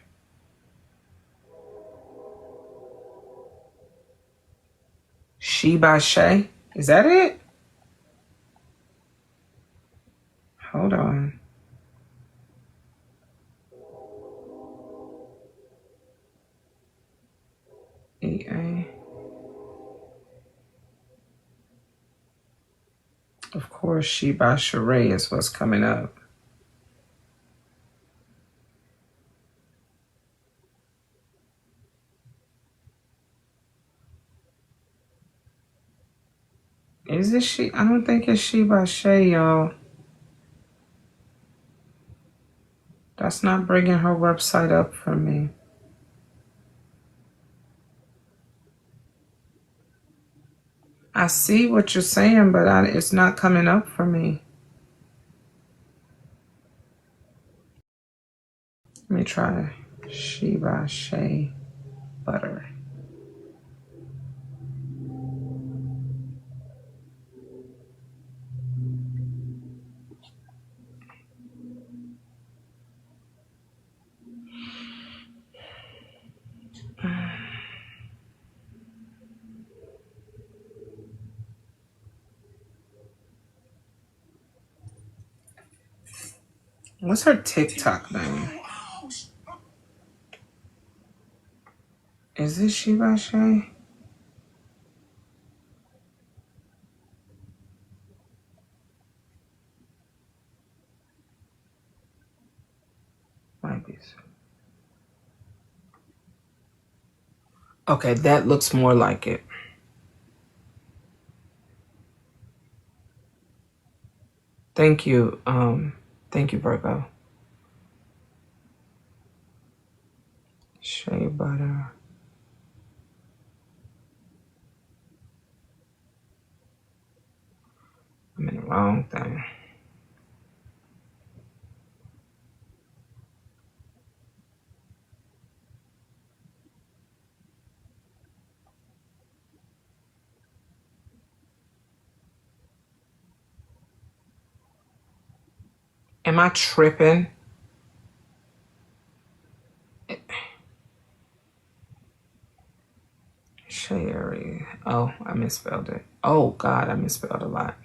She by Shay? Is that it? Hold on. EA. Of course, She by Sheree is what's coming up. Is it She? I don't think it's She by Shay, y'all. That's not bringing her website up for me. I see what you're saying, but it's not coming up for me. Let me try She by Shay butter. What's her TikTok name? Is this She by Shay? Might be. Okay, that looks more like it. Thank you. Thank you, Virgo. Shea butter. I'm in the wrong thing. Am I tripping? Sherry. Oh, I misspelled it. Oh God, I misspelled a lot.